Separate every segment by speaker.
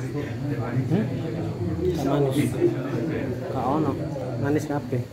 Speaker 1: Manis. Kak ono manis kabeh.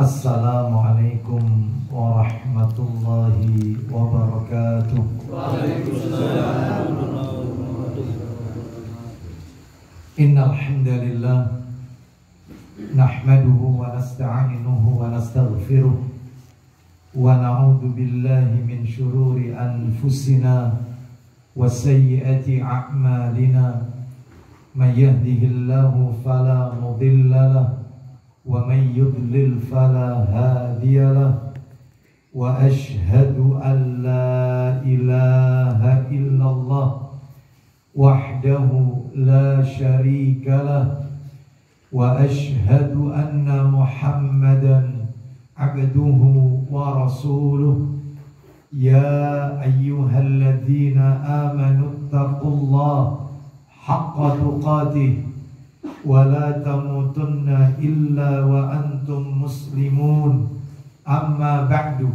Speaker 2: Assalamualaikum warahmatullahi wabarakatuh. Innal hamdalillah nahmaduhu wa nasta'inuhu wa nastaghfiruh wa na'udzu billahi min shururi anfusina wa sayyiati a'malina. Man yahdihillahu fala mudilla lahu wa man yudlil fala hadiya lahu. Wa ashhadu an la ilaha illallah wahdahu la syarika lahu wa ashhadu anna Muhammadan abduhu wa rasuluh. Ya ayyuhalladzina amanu taqullaha haqqa tuqatih wa la tamutunna illa wa antum muslimun. Amma ba'du,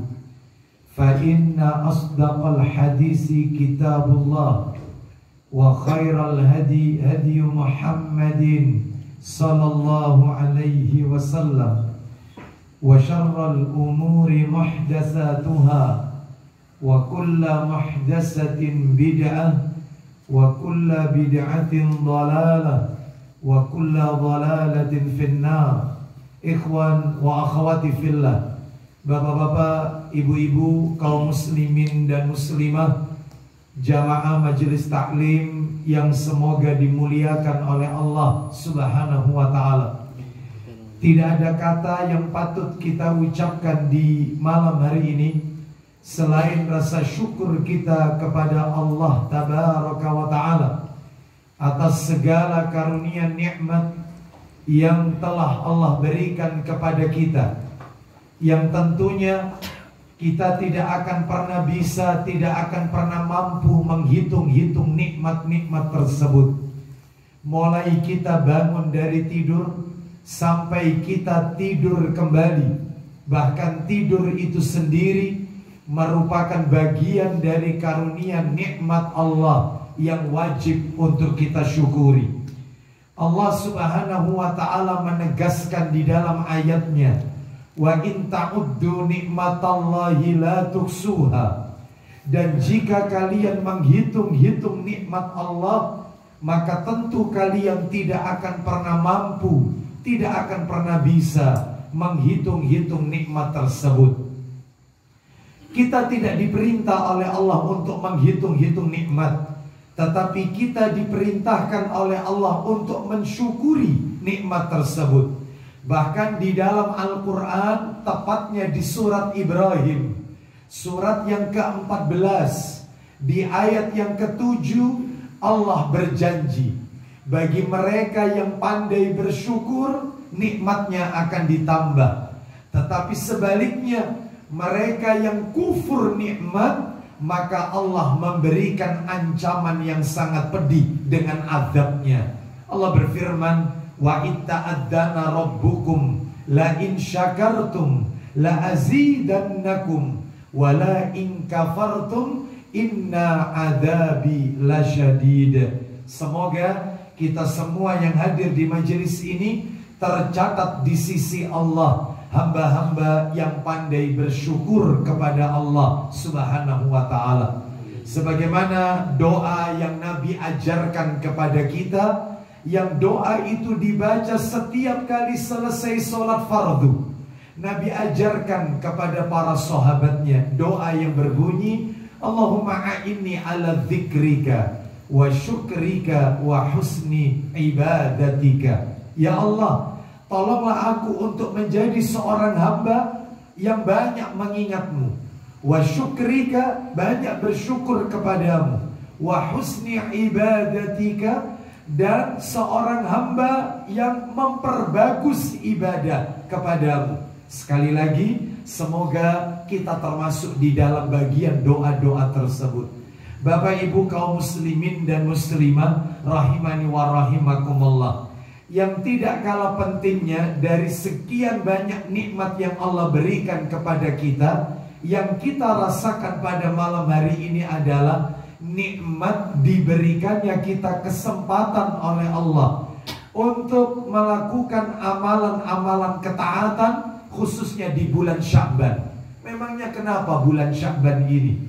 Speaker 2: fa inna asdaqal hadisi kitabullah wa khairal hadi hadi Muhammadin sallallahu alaihi wasallam wa syarral umuri muhdatsatuha wa kulla muhdatsatin bid'ah wa kulla bid'atin dhalalah wa kulla dhalalatin finnar. Ikhwan wa akhwati fillah, bapak-bapak, ibu-ibu, kaum muslimin dan muslimah, jamaah majelis taklim yang semoga dimuliakan oleh Allah Subhanahu wa taala. Tidak ada kata yang patut kita ucapkan di malam hari ini selain rasa syukur kita kepada Allah Tabaraka wa taala atas segala karunia nikmat yang telah Allah berikan kepada kita, yang tentunya kita tidak akan pernah bisa, tidak akan pernah mampu menghitung-hitung nikmat-nikmat tersebut. Mulai kita bangun dari tidur sampai kita tidur kembali, bahkan tidur itu sendiri merupakan bagian dari karunia nikmat Allah yang wajib untuk kita syukuri. Allah Subhanahu wa ta'ala menegaskan di dalam ayatnya, wa in ta'uddu nikmatallahi la tuhsuha. Dan jika kalian menghitung-hitung nikmat Allah, maka tentu kalian tidak akan pernah mampu, tidak akan pernah bisa menghitung-hitung nikmat tersebut. Kita tidak diperintah oleh Allah untuk menghitung-hitung nikmat, tetapi kita diperintahkan oleh Allah untuk mensyukuri nikmat tersebut. Bahkan di dalam Al-Quran, tepatnya di surat Ibrahim, surat yang ke-14, di ayat yang ke-7, Allah berjanji, bagi mereka yang pandai bersyukur, nikmatnya akan ditambah. Tetapi sebaliknya, mereka yang kufur nikmat, maka Allah memberikan ancaman yang sangat pedih dengan azabnya. Allah berfirman, wa itta'adzana rabbukum la in syakartum la azidannakum wa la in kafartum inna adzabi lasyadid. Semoga kita semua yang hadir di majelis ini tercatat di sisi Allah hamba-hamba yang pandai bersyukur kepada Allah Subhanahu wa ta'ala. Sebagaimana doa yang Nabi ajarkan kepada kita, yang doa itu dibaca setiap kali selesai sholat fardu. Nabi ajarkan kepada para sahabatnya doa yang berbunyi, Allahumma a'inni ala dzikrika wa syukrika wa husni ibadatika. Ya Allah, tolonglah aku untuk menjadi seorang hamba yang banyak mengingatmu, wa syukrika, banyak bersyukur kepadamu, wa husni ibadatika, dan seorang hamba yang memperbagus ibadah kepadamu. Sekali lagi, semoga kita termasuk di dalam bagian doa-doa tersebut. Bapak Ibu kaum muslimin dan muslimah rahimani wa rahimakumullah, yang tidak kalah pentingnya dari sekian banyak nikmat yang Allah berikan kepada kita, yang kita rasakan pada malam hari ini adalah nikmat diberikannya kita kesempatan oleh Allah untuk melakukan amalan-amalan ketaatan, khususnya di bulan Sya'ban. Memangnya kenapa bulan Sya'ban ini?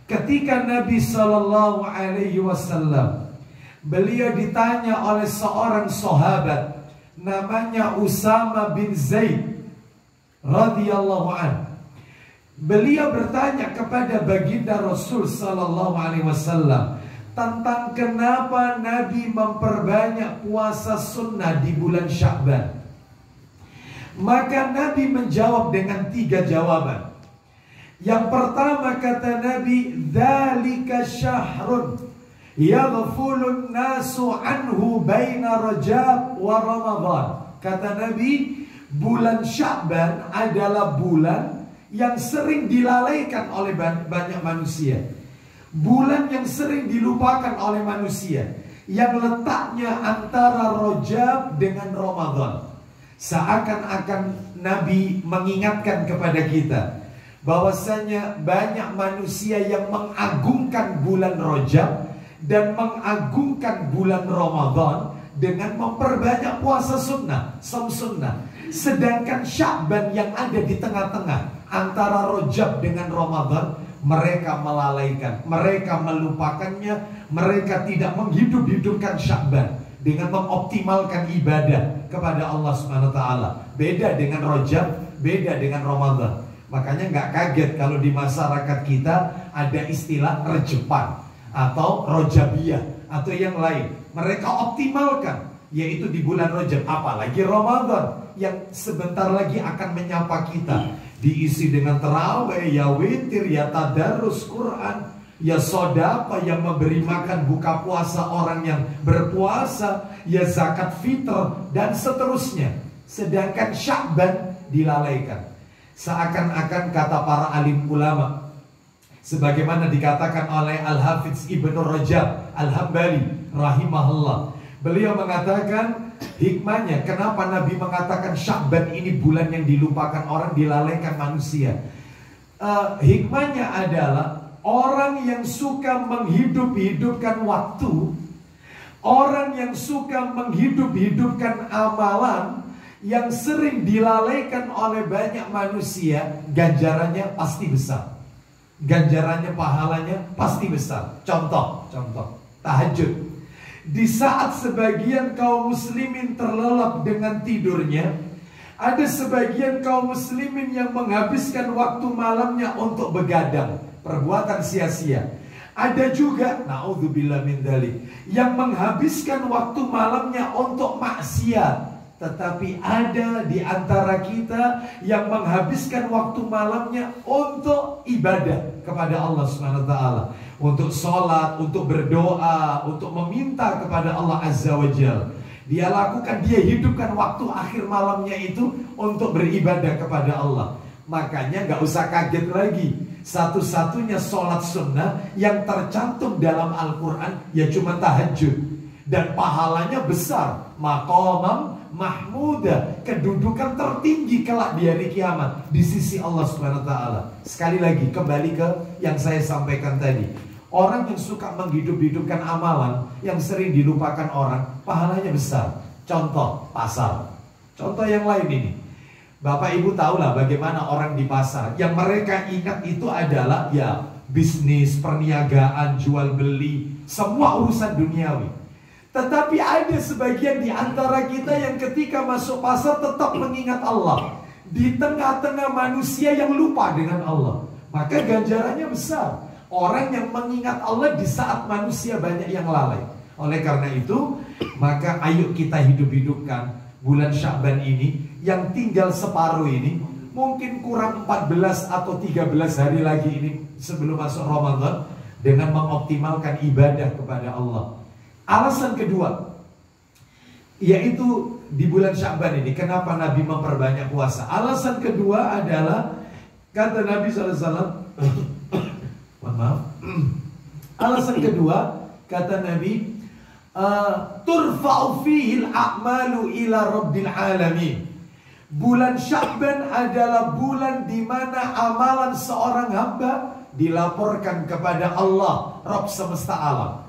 Speaker 2: Ketika Nabi Sallallahu Alaihi Wasallam, beliau ditanya oleh seorang sahabat namanya Usama bin Zaid radhiyallahu anhu. Beliau bertanya kepada baginda Rasul Sallallahu Alaihi Wasallam tentang kenapa Nabi memperbanyak puasa sunnah di bulan Sya'ban. Maka Nabi menjawab dengan 3 jawaban. Yang pertama kata Nabi, dzalika syahrun yaghfulun nasu anhu baina Rajab wa Ramadan. Kata Nabi, bulan Sya'ban adalah bulan yang sering dilalaikan oleh banyak manusia, bulan yang sering dilupakan oleh manusia, yang letaknya antara Rajab dengan Ramadan. Seakan-akan Nabi mengingatkan kepada kita bahwasanya banyak manusia yang mengagungkan bulan Rajab dan mengagungkan bulan Ramadan dengan memperbanyak puasa sunnah, som sunnah. Sedangkan Sya'ban yang ada di tengah-tengah antara Rajab dengan Ramadan, mereka melalaikan, mereka melupakannya, mereka tidak menghidup-hidupkan Sya'ban dengan mengoptimalkan ibadah kepada Allah Subhanahu wa taala. Beda dengan Rajab, beda dengan Ramadan. Makanya nggak kaget kalau di masyarakat kita ada istilah Rejepan atau Rajabiyah atau yang lain. Mereka optimalkan, yaitu di bulan Rajab, apalagi Ramadan yang sebentar lagi akan menyapa kita, diisi dengan tarawih, ya witir, ya tadarus Quran, ya sodaqah, yang memberi makan buka puasa orang yang berpuasa, ya zakat fitr, dan seterusnya. Sedangkan Sya'ban dilalaikan. Seakan-akan kata para alim ulama, sebagaimana dikatakan oleh Al-Hafidz Ibnu Rajab Al-Hambali rahimahullah, beliau mengatakan hikmahnya kenapa Nabi mengatakan Sya'ban ini bulan yang dilupakan orang, dilalaikan manusia. Hikmahnya adalah orang yang suka menghidup-hidupkan waktu, orang yang suka menghidup-hidupkan amalan yang sering dilalaikan oleh banyak manusia, ganjarannya pasti besar. Ganjarannya, pahalanya pasti besar. Contoh tahajud. Di saat sebagian kaum muslimin terlelap dengan tidurnya, ada sebagian kaum muslimin yang menghabiskan waktu malamnya untuk begadang, perbuatan sia-sia. Ada juga, naudzubillah min dzalik, yang menghabiskan waktu malamnya untuk maksiat. Tetapi ada di antara kita yang menghabiskan waktu malamnya untuk ibadah kepada Allah Subhanahu wa taala, untuk sholat, untuk berdoa, untuk meminta kepada Allah Azza wa Jalla. Dia lakukan, dia hidupkan waktu akhir malamnya itu untuk beribadah kepada Allah. Makanya gak usah kaget lagi, satu-satunya sholat sunnah yang tercantum dalam Al-Quran ya cuma tahajud, dan pahalanya besar, maqamam mahmuda, kedudukan tertinggi kelak di hari kiamat di sisi Allah Subhanahu wa taala. Sekali lagi kembali ke yang saya sampaikan tadi. Orang yang suka menghidup-hidupkan amalan yang sering dilupakan orang, pahalanya besar. Contoh pasar. Contoh yang lain ini. Bapak Ibu tahulah bagaimana orang di pasar. Yang mereka ingat itu adalah ya bisnis, perniagaan, jual beli, semua urusan duniawi. Tetapi ada sebagian di antara kita yang ketika masuk pasar tetap mengingat Allah. Di tengah-tengah manusia yang lupa dengan Allah, maka ganjarannya besar. Orang yang mengingat Allah di saat manusia banyak yang lalai. Oleh karena itu, maka ayo kita hidup-hidupkan bulan Sya'ban ini, yang tinggal separuh ini, mungkin kurang 14 atau 13 hari lagi ini sebelum masuk Ramadan, dengan mengoptimalkan ibadah kepada Allah. Alasan kedua, Yaitu di bulan Sya'ban ini. Kenapa Nabi memperbanyak puasa? Alasan kedua adalah, kata Nabi SAW, mohon maaf. Alasan kedua, kata Nabi, turfa'u fihil a'malu ila rabbil alamin. Bulan Sya'ban adalah bulan di mana amalan seorang hamba dilaporkan kepada Allah, Rabb semesta alam.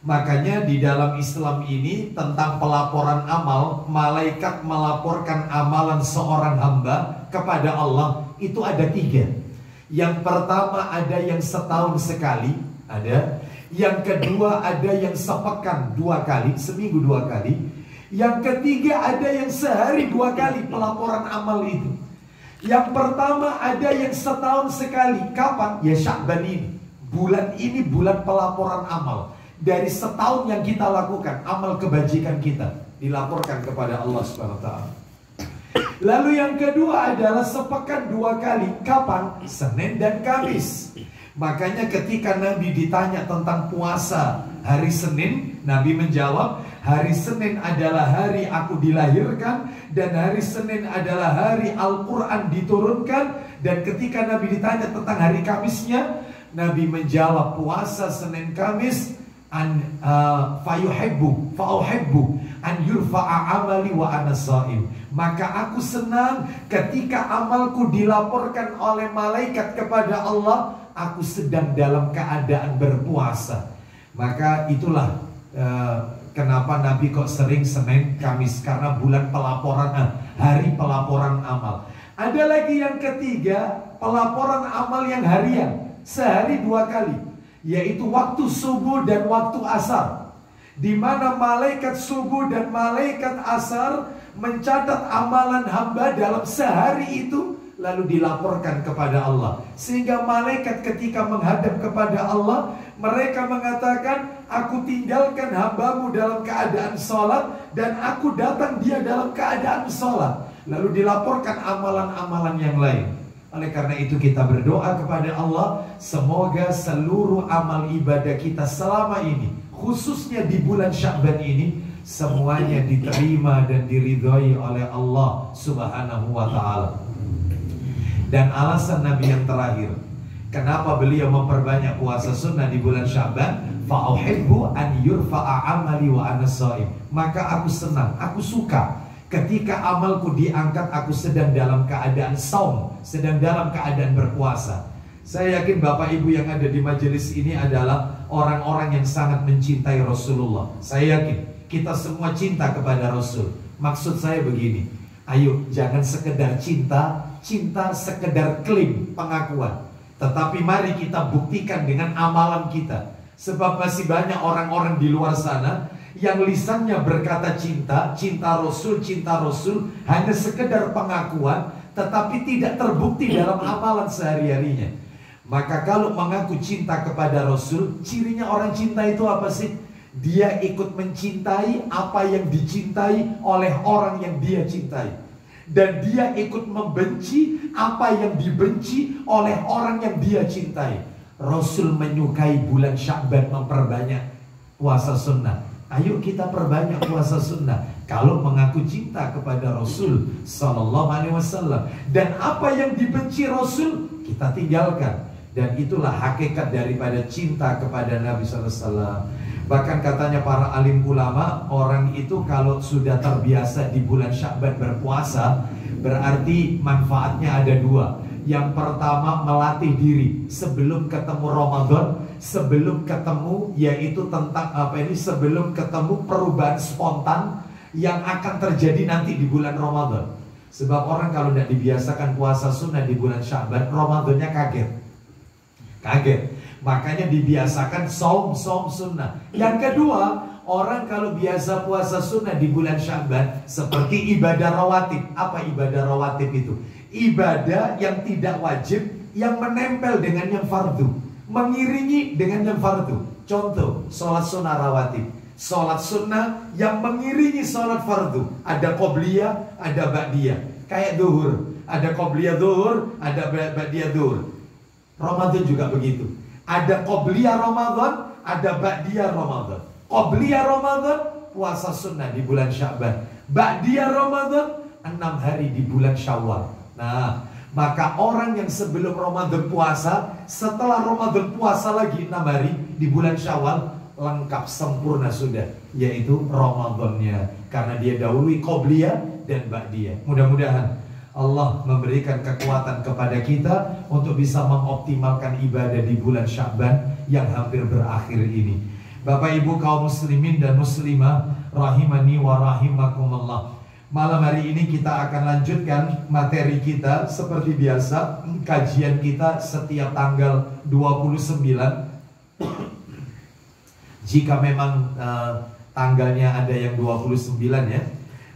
Speaker 2: Makanya di dalam Islam ini tentang pelaporan amal, malaikat melaporkan amalan seorang hamba kepada Allah itu ada 3. Yang pertama ada yang setahun sekali, ada. Yang kedua ada yang sepekan 2 kali, seminggu 2 kali. Yang ketiga ada yang sehari 2 kali pelaporan amal itu. Yang pertama ada yang setahun sekali. Kapan? Ya Sya'ban ini. Bulan ini bulan pelaporan amal. Dari setahun yang kita lakukan, amal kebajikan kita dilaporkan kepada Allah Subhanahu wa taala. Lalu yang kedua adalah sepekan 2 kali. Kapan? Senin dan Kamis. Makanya ketika Nabi ditanya tentang puasa hari Senin, Nabi menjawab, hari Senin adalah hari aku dilahirkan, dan hari Senin adalah hari Al-Quran diturunkan. Dan ketika Nabi ditanya tentang hari Kamisnya, Nabi menjawab, puasa Senin Kamis fa'uhibbu an yurfa'a amali wa ana sha'im. Maka aku senang ketika amalku dilaporkan oleh malaikat kepada Allah, aku sedang dalam keadaan berpuasa. Maka itulah kenapa Nabi kok sering Senin Kamis, karena bulan pelaporan, hari pelaporan amal. Ada lagi yang ketiga, pelaporan amal yang harian, sehari 2 kali, yaitu waktu subuh dan waktu asar, di mana malaikat subuh dan malaikat asar mencatat amalan hamba dalam sehari itu, lalu dilaporkan kepada Allah. Sehingga malaikat ketika menghadap kepada Allah, mereka mengatakan, aku tinggalkan hambamu dalam keadaan sholat, dan aku datang dia dalam keadaan sholat. Lalu dilaporkan amalan-amalan yang lain. Oleh karena itu kita berdoa kepada Allah, semoga seluruh amal ibadah kita selama ini, khususnya di bulan Sya'ban ini, semuanya diterima dan diridhoi oleh Allah Subhanahu wa ta'ala. Dan alasan Nabi yang terakhir, kenapa beliau memperbanyak puasa sunnah di bulan Sya'ban, fa'uhibbu an yurfa'a amali wa ana sha'im. Maka aku senang, aku suka ketika amalku diangkat, aku sedang dalam keadaan saum, sedang dalam keadaan berpuasa. Saya yakin Bapak Ibu yang ada di majelis ini adalah orang-orang yang sangat mencintai Rasulullah. Saya yakin kita semua cinta kepada Rasul. Maksud saya begini, ayo jangan sekedar cinta sekedar klaim, pengakuan. Tetapi mari kita buktikan dengan amalan kita. Sebab masih banyak orang-orang di luar sana yang lisannya berkata cinta Rasul, hanya sekedar pengakuan, tetapi tidak terbukti dalam amalan sehari-harinya. Maka kalau mengaku cinta kepada Rasul, cirinya orang cinta itu apa sih? Dia ikut mencintai apa yang dicintai oleh orang yang dia cintai, dan dia ikut membenci apa yang dibenci oleh orang yang dia cintai. Rasul menyukai bulan Sya'ban, memperbanyak puasa sunnah. Ayo kita perbanyak puasa sunnah kalau mengaku cinta kepada Rasul Sallallahu Alaihi Wasallam. Dan apa yang dibenci Rasul kita tinggalkan. Dan itulah hakikat daripada cinta kepada Nabi Sallallahu Alaihi Wasallam. Bahkan katanya para alim ulama, orang itu kalau sudah terbiasa di bulan Sya'ban berpuasa, berarti manfaatnya ada 2. Yang pertama, melatih diri sebelum ketemu Ramadan, sebelum ketemu, yaitu tentang sebelum ketemu perubahan spontan yang akan terjadi nanti di bulan Ramadan. Sebab orang kalau tidak dibiasakan puasa sunnah di bulan Sya'ban, Ramadannya kaget. Makanya dibiasakan saum sunnah. Yang kedua, orang kalau biasa puasa sunnah di bulan Sya'ban, seperti ibadah rawatib. Apa ibadah rawatib itu? Ibadah yang tidak wajib, yang menempel dengan yang fardu, mengiringi dengan yang fardu. Contoh, sholat sunnah rawatib, sholat sunnah yang mengiringi sholat fardu. Ada qobliyah, ada ba'diyah. Kayak duhur, ada qobliyah duhur, ada ba'diyah duhur. Ramadan juga begitu. Ada qobliyah Ramadan, ada ba'diyah Ramadan. Qobliyah Ramadan puasa sunnah di bulan Sya'ban. Ba'diyah Ramadan 6 hari di bulan Syawal. Nah, maka orang yang sebelum Ramadan puasa, setelah Ramadan puasa lagi 6 hari di bulan Syawal, lengkap sempurna sudah, yaitu Ramadannya, karena dia dahului qobliyah dan ba'diyah. Mudah-mudahan Allah memberikan kekuatan kepada kita untuk bisa mengoptimalkan ibadah di bulan Sya'ban yang hampir berakhir ini. Bapak Ibu kaum muslimin dan muslimah rahimani wa rahimakumullah. Malam hari ini kita akan lanjutkan materi kita seperti biasa. Kajian kita setiap tanggal 29. Jika memang tanggalnya ada yang 29 ya,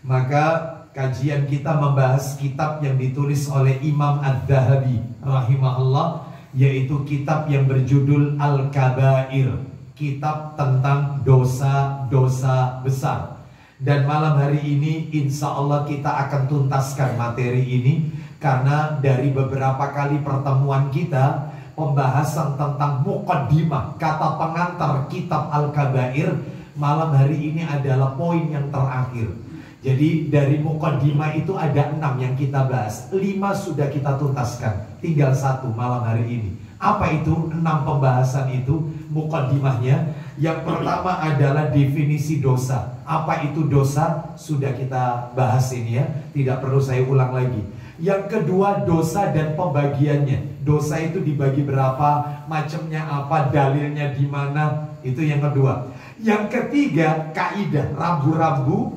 Speaker 2: maka kajian kita membahas kitab yang ditulis oleh Imam Adz-Dzahabi rahimahullah, yaitu kitab yang berjudul Al-Kabair, kitab tentang dosa-dosa besar. Dan malam hari ini insya Allah kita akan tuntaskan materi ini, karena dari beberapa kali pertemuan kita, pembahasan tentang muqaddimah, kata pengantar kitab Al-Kabair, malam hari ini adalah poin yang terakhir. Jadi dari muqaddimah itu ada 6 yang kita bahas, 5 sudah kita tuntaskan, tinggal 1 malam hari ini. Apa itu 6 pembahasan itu muqaddimahnya? Yang pertama adalah definisi dosa. Apa itu dosa? Sudah kita bahas ini ya, tidak perlu saya ulang lagi. Yang kedua, dosa dan pembagiannya. Dosa itu dibagi berapa, macamnya apa, dalilnya di mana, itu yang kedua. Yang ketiga, kaidah rambu-rambu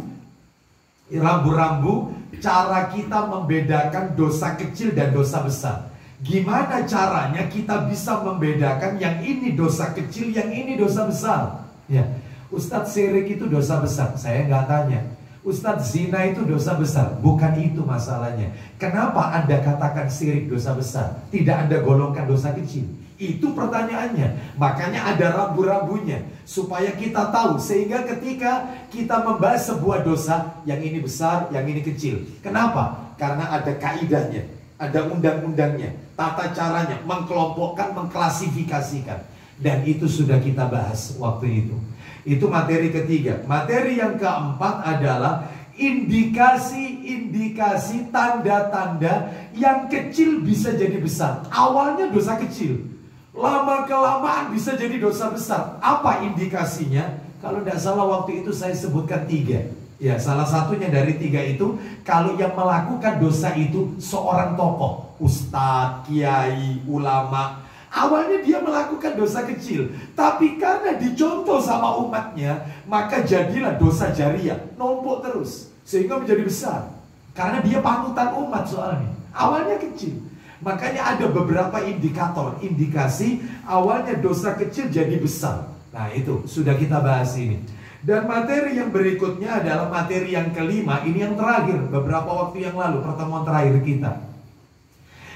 Speaker 2: cara kita membedakan dosa kecil dan dosa besar. Gimana caranya kita bisa membedakan yang ini dosa kecil, yang ini dosa besar? Ya, Ustadz syirik itu dosa besar. Saya nggak tanya, Ustadz zina itu dosa besar. Bukan itu masalahnya. Kenapa Anda katakan syirik dosa besar? Tidak Anda golongkan dosa kecil? Itu pertanyaannya. Makanya ada rambu-rambunya, supaya kita tahu. Sehingga ketika kita membahas sebuah dosa, yang ini besar, yang ini kecil. Kenapa? Karena ada kaidahnya, ada undang-undangnya, tata caranya, mengkelompokkan, mengklasifikasikan. Dan itu sudah kita bahas waktu itu. Itu materi ketiga. Materi yang keempat adalah indikasi-indikasi, tanda-tanda yang kecil bisa jadi besar. Awalnya dosa kecil, lama-kelamaan bisa jadi dosa besar. Apa indikasinya? Kalau tidak salah waktu itu saya sebutkan 3. Ya, salah satunya dari 3 itu, kalau yang melakukan dosa itu seorang tokoh, ustadz, kiai, ulama. Awalnya dia melakukan dosa kecil, tapi karena dicontoh sama umatnya, maka jadilah dosa jariah, numpuk terus, sehingga menjadi besar. Karena dia panutan umat soalnya. Awalnya kecil. Makanya ada beberapa indikator, indikasi awalnya dosa kecil jadi besar. Nah itu, sudah kita bahas ini. Dan materi yang berikutnya adalah materi yang kelima. Ini yang terakhir, beberapa waktu yang lalu, pertemuan terakhir kita,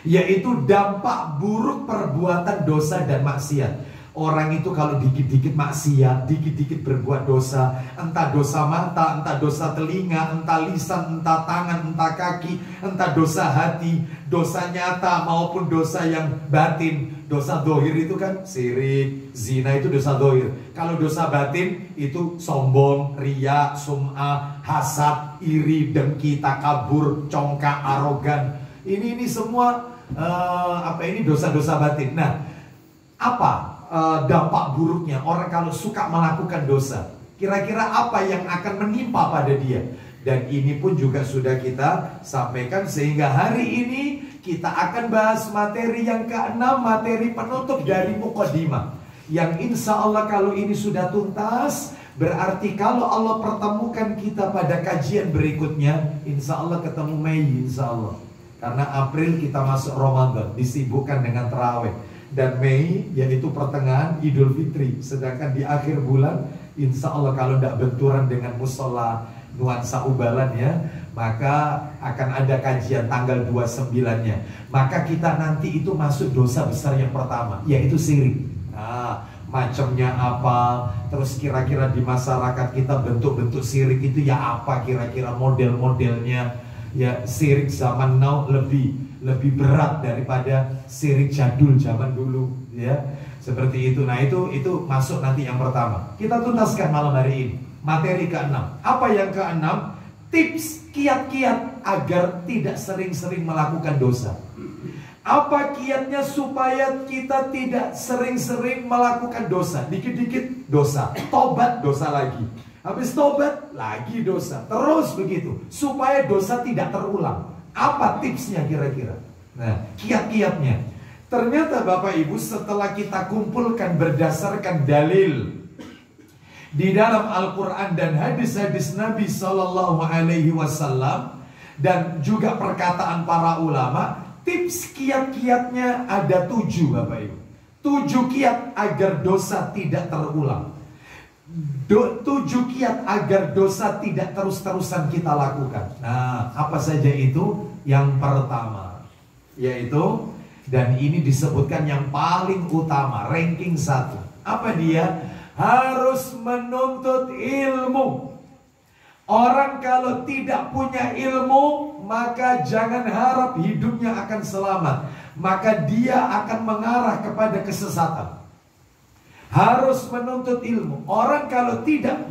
Speaker 2: yaitu dampak buruk perbuatan dosa dan maksiat. Orang itu kalau dikit-dikit maksiat, dikit-dikit berbuat dosa, entah dosa mata, entah dosa telinga, entah lisan, entah tangan, entah kaki, entah dosa hati, dosa nyata maupun dosa yang batin. Dosa dohir itu kan syirik, zina itu dosa dohir. Kalau dosa batin itu sombong, riya, sum'ah, hasad, iri, dengki, takabur, congkak, arogan. Ini semua ini dosa-dosa batin. Nah, apa dampak buruknya orang kalau suka melakukan dosa? Kira-kira apa yang akan menimpa pada dia? Dan ini pun juga sudah kita sampaikan, sehingga hari ini kita akan bahas materi yang ke-6, materi penutup dari muqaddimah, yang insya Allah kalau ini sudah tuntas, berarti kalau Allah pertemukan kita pada kajian berikutnya, insya Allah ketemu Mei, insya Allah. Karena April kita masuk Ramadan, disibukkan dengan tarawih. Dan Mei yaitu pertengahan Idul Fitri. Sedangkan di akhir bulan, insya Allah kalau tidak benturan dengan musola nuansa ubalan ya, maka akan ada kajian tanggal 29-nya. Maka kita nanti itu masuk dosa besar yang pertama, yaitu syirik. Nah, macamnya apa, terus kira-kira di masyarakat kita bentuk-bentuk syirik itu ya apa, kira-kira model-modelnya. Ya, syirik zaman now lebih berat daripada syirik jadul zaman dulu ya, seperti itu. Nah itu masuk nanti yang pertama. Kita tuntaskan malam hari ini Materi keenam. Apa yang keenam? Tips kiat-kiat agar tidak sering-sering melakukan dosa. Apa kiatnya supaya kita tidak sering-sering melakukan dosa? Dikit-dikit dosa, tobat dosa lagi. Habis tobat lagi dosa. Terus begitu, supaya dosa tidak terulang. Apa tipsnya kira-kira? Nah, kiat-kiatnya. Ternyata Bapak Ibu, setelah kita kumpulkan berdasarkan dalil di dalam Al-Quran dan hadis-hadis Nabi SAW, dan juga perkataan para ulama, tips kiat-kiatnya ada 7 Bapak Ibu. 7 kiat agar dosa tidak terulang. 7 kiat agar dosa tidak terus-terusan kita lakukan. Nah, apa saja itu? Yang pertama, yaitu, dan ini disebutkan yang paling utama, ranking 1. Apa dia? Harus menuntut ilmu. Orang kalau tidak punya ilmu, maka jangan harap hidupnya akan selamat. Maka dia akan mengarah kepada kesesatan. Harus menuntut ilmu. Orang kalau tidak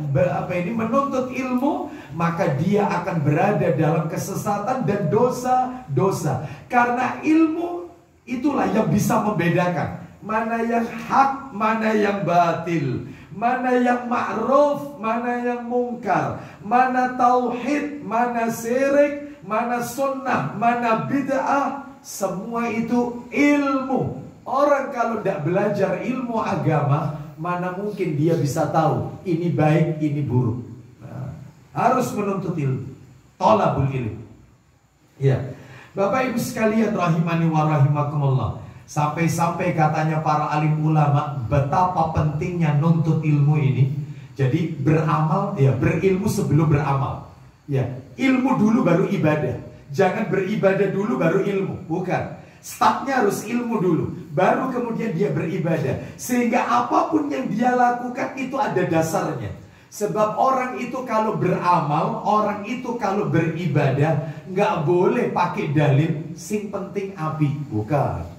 Speaker 2: menuntut ilmu, maka dia akan berada dalam kesesatan dan dosa-dosa. Karena ilmu itulah yang bisa membedakan mana yang hak, mana yang batil, mana yang ma'ruf, mana yang mungkar, mana tauhid, mana syirik, mana sunnah, mana bid'ah. Semua itu ilmu. Orang kalau tidak belajar ilmu agama, mana mungkin dia bisa tahu ini baik, ini buruk. Nah, harus menuntut ilmu. Thalabul ilm. Ya, Bapak Ibu sekalian rahimani wa rahimakumullah. Sampai-sampai katanya para alim ulama, betapa pentingnya nuntut ilmu ini. Jadi beramal, ya berilmu sebelum beramal. Ya, ilmu dulu baru ibadah. Jangan beribadah dulu baru ilmu. Bukan. Startnya harus ilmu dulu, baru kemudian dia beribadah. Sehingga apapun yang dia lakukan itu ada dasarnya. Sebab orang itu kalau beramal, orang itu kalau beribadah, nggak boleh pakai dalil sing penting api. Bukan.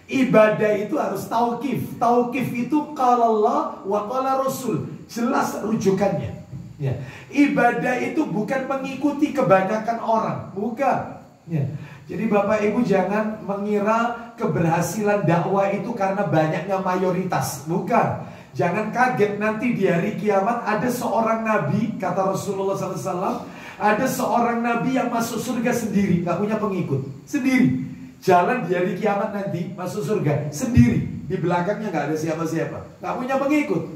Speaker 2: Ibadah itu harus tauqif. Tauqif itu qala Allah wa qala Rasul. Jelas rujukannya. Ya. Ibadah itu bukan mengikuti kebanyakan orang. Bukan. Ya. Jadi Bapak Ibu jangan mengira keberhasilan dakwah itu karena banyaknya mayoritas. Bukan. Jangan kaget nanti di hari kiamat ada seorang nabi, kata Rasulullah SAW, ada seorang nabi yang masuk surga sendiri, gak punya pengikut, sendiri. Jalan di hari kiamat nanti masuk surga sendiri, di belakangnya gak ada siapa-siapa, gak punya pengikut.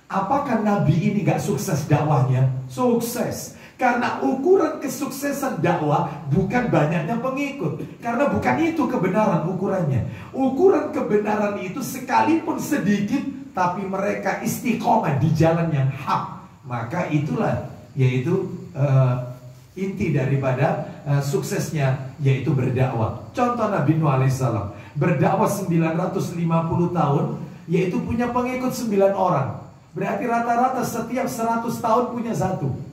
Speaker 2: Apakah nabi ini gak sukses dakwahnya? Sukses. Karena ukuran kesuksesan dakwah bukan banyaknya pengikut. Karena bukan itu kebenaran ukurannya. Ukuran kebenaran itu sekalipun sedikit, tapi mereka istiqomah di jalan yang hak. Maka itulah yaitu inti daripada suksesnya, yaitu berdakwah. Contoh Nabi Nuh alaihissalam berdakwah 950 tahun, yaitu punya pengikut 9 orang. Berarti rata-rata setiap 100 tahun punya satu.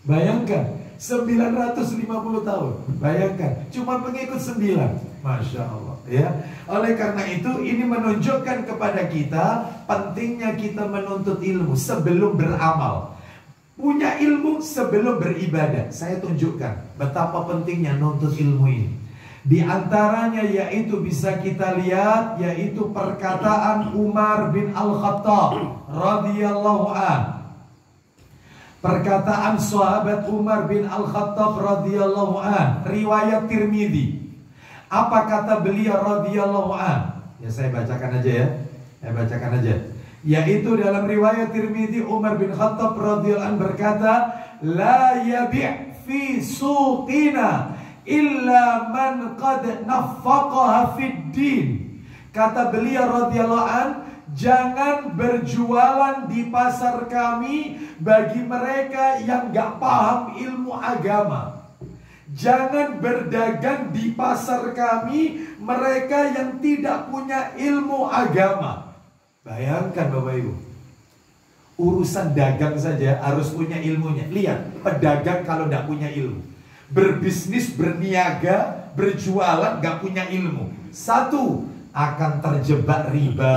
Speaker 2: Bayangkan 950 tahun. Bayangkan cuma pengikut 9. Masya Allah ya. Oleh karena itu ini menunjukkan kepada kita pentingnya kita menuntut ilmu sebelum beramal. Punya ilmu sebelum beribadah. Saya tunjukkan betapa pentingnya nuntut ilmu ini. Di antaranya yaitu bisa kita lihat, yaitu perkataan Umar bin Al-Khattab radhiyallahu anhu. Perkataan sahabat Umar bin Al-Khattab radhiyallahu an, riwayat Tirmidzi. Apa kata beliau radhiyallahu an? Ya saya bacakan aja ya. Saya bacakan aja. Yaitu dalam riwayat Tirmidzi, Umar bin Khattab radhiyallahu an berkata, "La yabi' fi suqina illa man qad naffaqaha fid din." Kata beliau radhiyallahu an, jangan berjualan di pasar kami bagi mereka yang gak paham ilmu agama. Jangan berdagang di pasar kami mereka yang tidak punya ilmu agama. Bayangkan Bapak Ibu, urusan dagang saja harus punya ilmunya. Lihat, pedagang kalau gak punya ilmu, berbisnis, berniaga, berjualan gak punya ilmu, satu, akan terjebak riba.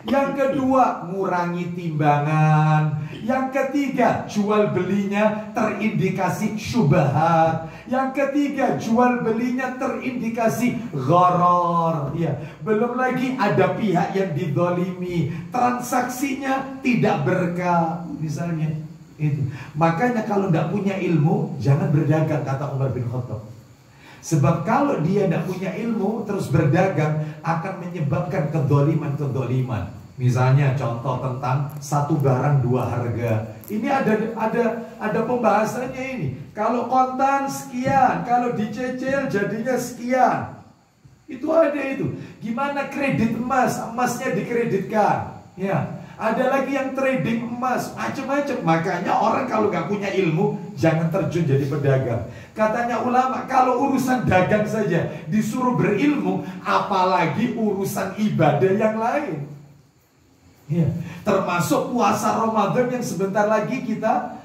Speaker 2: Yang kedua, ngurangi timbangan. Yang ketiga, jual belinya terindikasi syubhat. Yang ketiga, jual belinya terindikasi gharar. Ya, belum lagi ada pihak yang didolimi, transaksinya tidak berkah, misalnya itu. Makanya kalau tidak punya ilmu, jangan berdagang, kata Umar bin Khattab. Sebab kalau dia tidak punya ilmu terus berdagang akan menyebabkan kedoliman-kedoliman. Misalnya contoh tentang satu barang dua harga. Ini ada pembahasannya ini. Kalau kontan sekian, kalau dicicil jadinya sekian. Itu ada itu. Gimana kredit emas, emasnya dikreditkan. Ya. Ada lagi yang trading emas, macam-macam. Makanya orang kalau nggak punya ilmu, jangan terjun jadi pedagang. Katanya ulama, kalau urusan dagang saja disuruh berilmu, apalagi urusan ibadah yang lain. Ya, termasuk puasa Ramadan yang sebentar lagi kita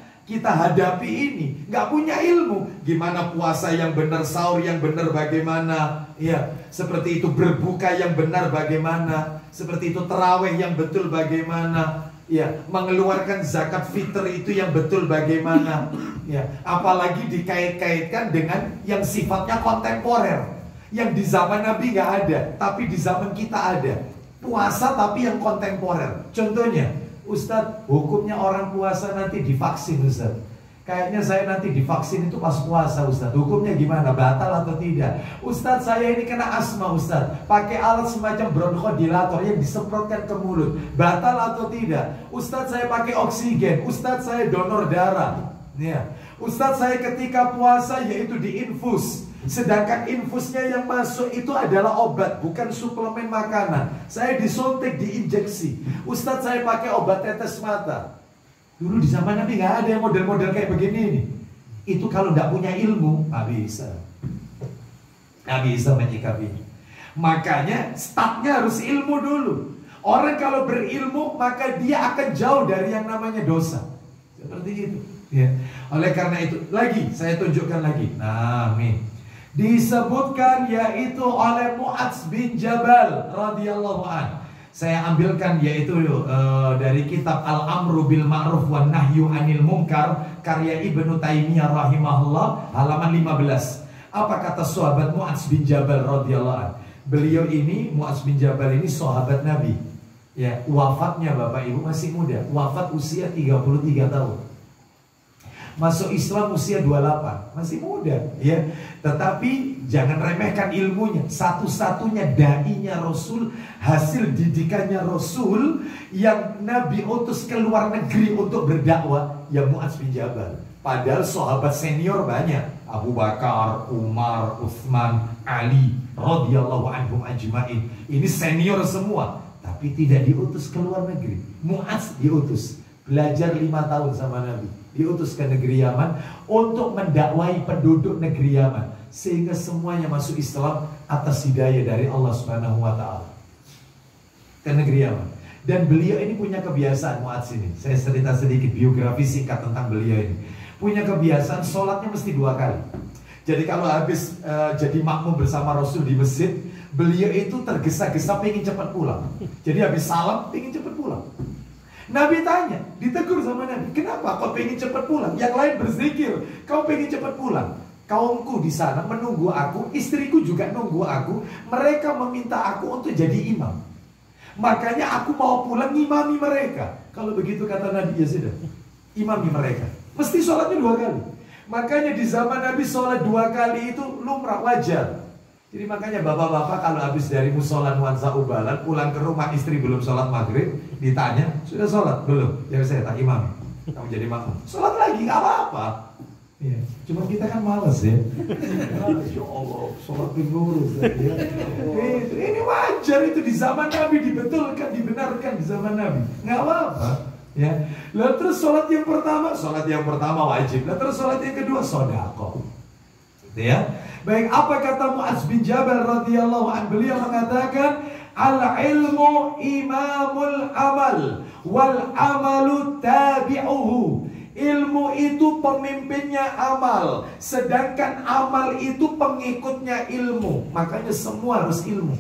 Speaker 2: hadapi ini. Nggak punya ilmu, gimana puasa yang benar, sahur yang benar bagaimana? Ya, seperti itu berbuka yang benar bagaimana? Seperti itu terawih yang betul bagaimana? Ya, mengeluarkan zakat fitr itu yang betul bagaimana? Ya, apalagi dikait-kaitkan dengan yang sifatnya kontemporer, yang di zaman Nabi nggak ada, tapi di zaman kita ada. Puasa tapi yang kontemporer. Contohnya, Ustadz, hukumnya orang puasa nanti divaksin, Ustadz. Kayaknya saya nanti divaksin itu pas puasa, Ustadz. Hukumnya gimana? Batal atau tidak? Ustadz, saya ini kena asma, Ustadz. Pakai alat semacam bronchodilator yang disemprotkan ke mulut. Batal atau tidak? Ustadz, saya pakai oksigen. Ustadz, saya donor darah. Ya. Ustadz, saya ketika puasa yaitu diinfus. Sedangkan infusnya yang masuk itu adalah obat, bukan suplemen makanan. Saya disuntik, diinjeksi. Ustadz, saya pakai obat tetes mata. Dulu di zaman Nabi nggak ada yang model-model kayak begini nih. Itu kalau nggak punya ilmu, nggak bisa. Nggak bisa menyikapi. Makanya startnya harus ilmu dulu. Orang kalau berilmu, maka dia akan jauh dari yang namanya dosa. Seperti itu. Ya. Oleh karena itu, lagi saya tunjukkan lagi. Nah, nih. Disebutkan yaitu oleh Mu'adz bin Jabal radhiyallahu anhu. Saya ambilkan yaitu dari kitab Al-Amru bil Ma'ruf wan Nahyu 'anil Munkar karya Ibnu Taimiyah rahimahullah halaman 15. Apa kata sahabat Mu'adz bin Jabal radhiyallahu anhu? Beliau ini, Mu'adz bin Jabal ini sahabat Nabi. Ya, wafatnya Bapak Ibu masih muda. Wafat usia 33 tahun. Masuk Islam usia 28, masih muda, ya. Tetapi jangan remehkan ilmunya. Satu-satunya dai-nya Rasul, hasil didikannya Rasul yang Nabi utus ke luar negeri untuk berdakwah, ya Mu'adz bin Jabal. Padahal sahabat senior banyak, Abu Bakar, Umar, Utsman, Ali radhiyallahu anhum ajmain. Ini senior semua, tapi tidak diutus ke luar negeri. Mu'adz diutus belajar 5 tahun sama Nabi, diutus ke negeri Yaman untuk mendakwai penduduk negeri Yaman, sehingga semuanya masuk Islam atas hidayah dari Allah Subhanahu wa taala ke negeri Yaman. Dan beliau ini punya kebiasaan, Mu'adz ini, saya cerita sedikit biografi singkat tentang beliau ini. Punya kebiasaan sholatnya mesti 2 kali. Jadi kalau habis jadi makmum bersama Rasul di masjid, beliau itu tergesa-gesa pengen cepat pulang. Jadi habis salam pengen cepat pulang. Nabi tanya, ditegur sama Nabi, kenapa kau pengen cepat pulang? Yang lain berzikir, kau pengen cepat pulang. Kaumku di sana menunggu aku, istriku juga nunggu aku. Mereka meminta aku untuk jadi imam. Makanya aku mau pulang ngimami mereka. Kalau begitu kata Nabi, ya sudah, imami mereka. Mesti sholatnya 2 kali. Makanya di zaman Nabi sholat 2 kali itu lumrah, wajar. Jadi makanya bapak-bapak kalau habis dari musola nuansa ubalan pulang ke rumah, istri belum sholat maghrib, ditanya, sudah sholat? Belum. Ya saya tak imam, kamu jadi makmum. Sholat lagi, gak apa-apa. Ya. Cuma kita kan malas ya. Ya Allah, sholat dulu. Ya. Ini wajar, itu di zaman Nabi dibetulkan, dibenarkan di zaman Nabi. Gak apa-apa. Ya. Lalu terus sholat yang pertama wajib. Lalu terus sholat yang kedua sodako. Ya. Baik, apa kata Mu'adz bin Jabal radhiyallahu anhu? Beliau mengatakan, al-ilmu imamul amal wal amalu tabi'uhu. Ilmu itu pemimpinnya amal, sedangkan amal itu pengikutnya ilmu. Makanya semua harus ilmu.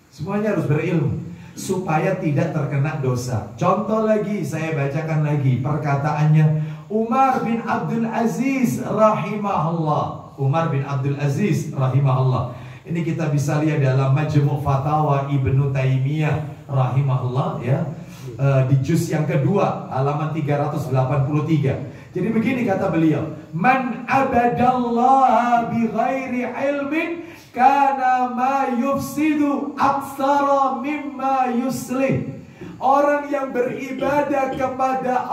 Speaker 2: Semuanya harus berilmu. supaya tidak terkena dosa. Contoh lagi, saya bacakan lagi perkataannya Umar bin Abdul Aziz rahimahullah. Umar bin Abdul Aziz rahimahullah. Ini kita bisa lihat dalam Majmu' Fatawa Ibnu Taimiyah rahimahullah ya. Di juz yang kedua halaman 383. Jadi begini kata beliau, man abadallaha bi ghairi ilmin kana ma yufsidu aktsara mimma yuslih. Orang yang beribadah kepada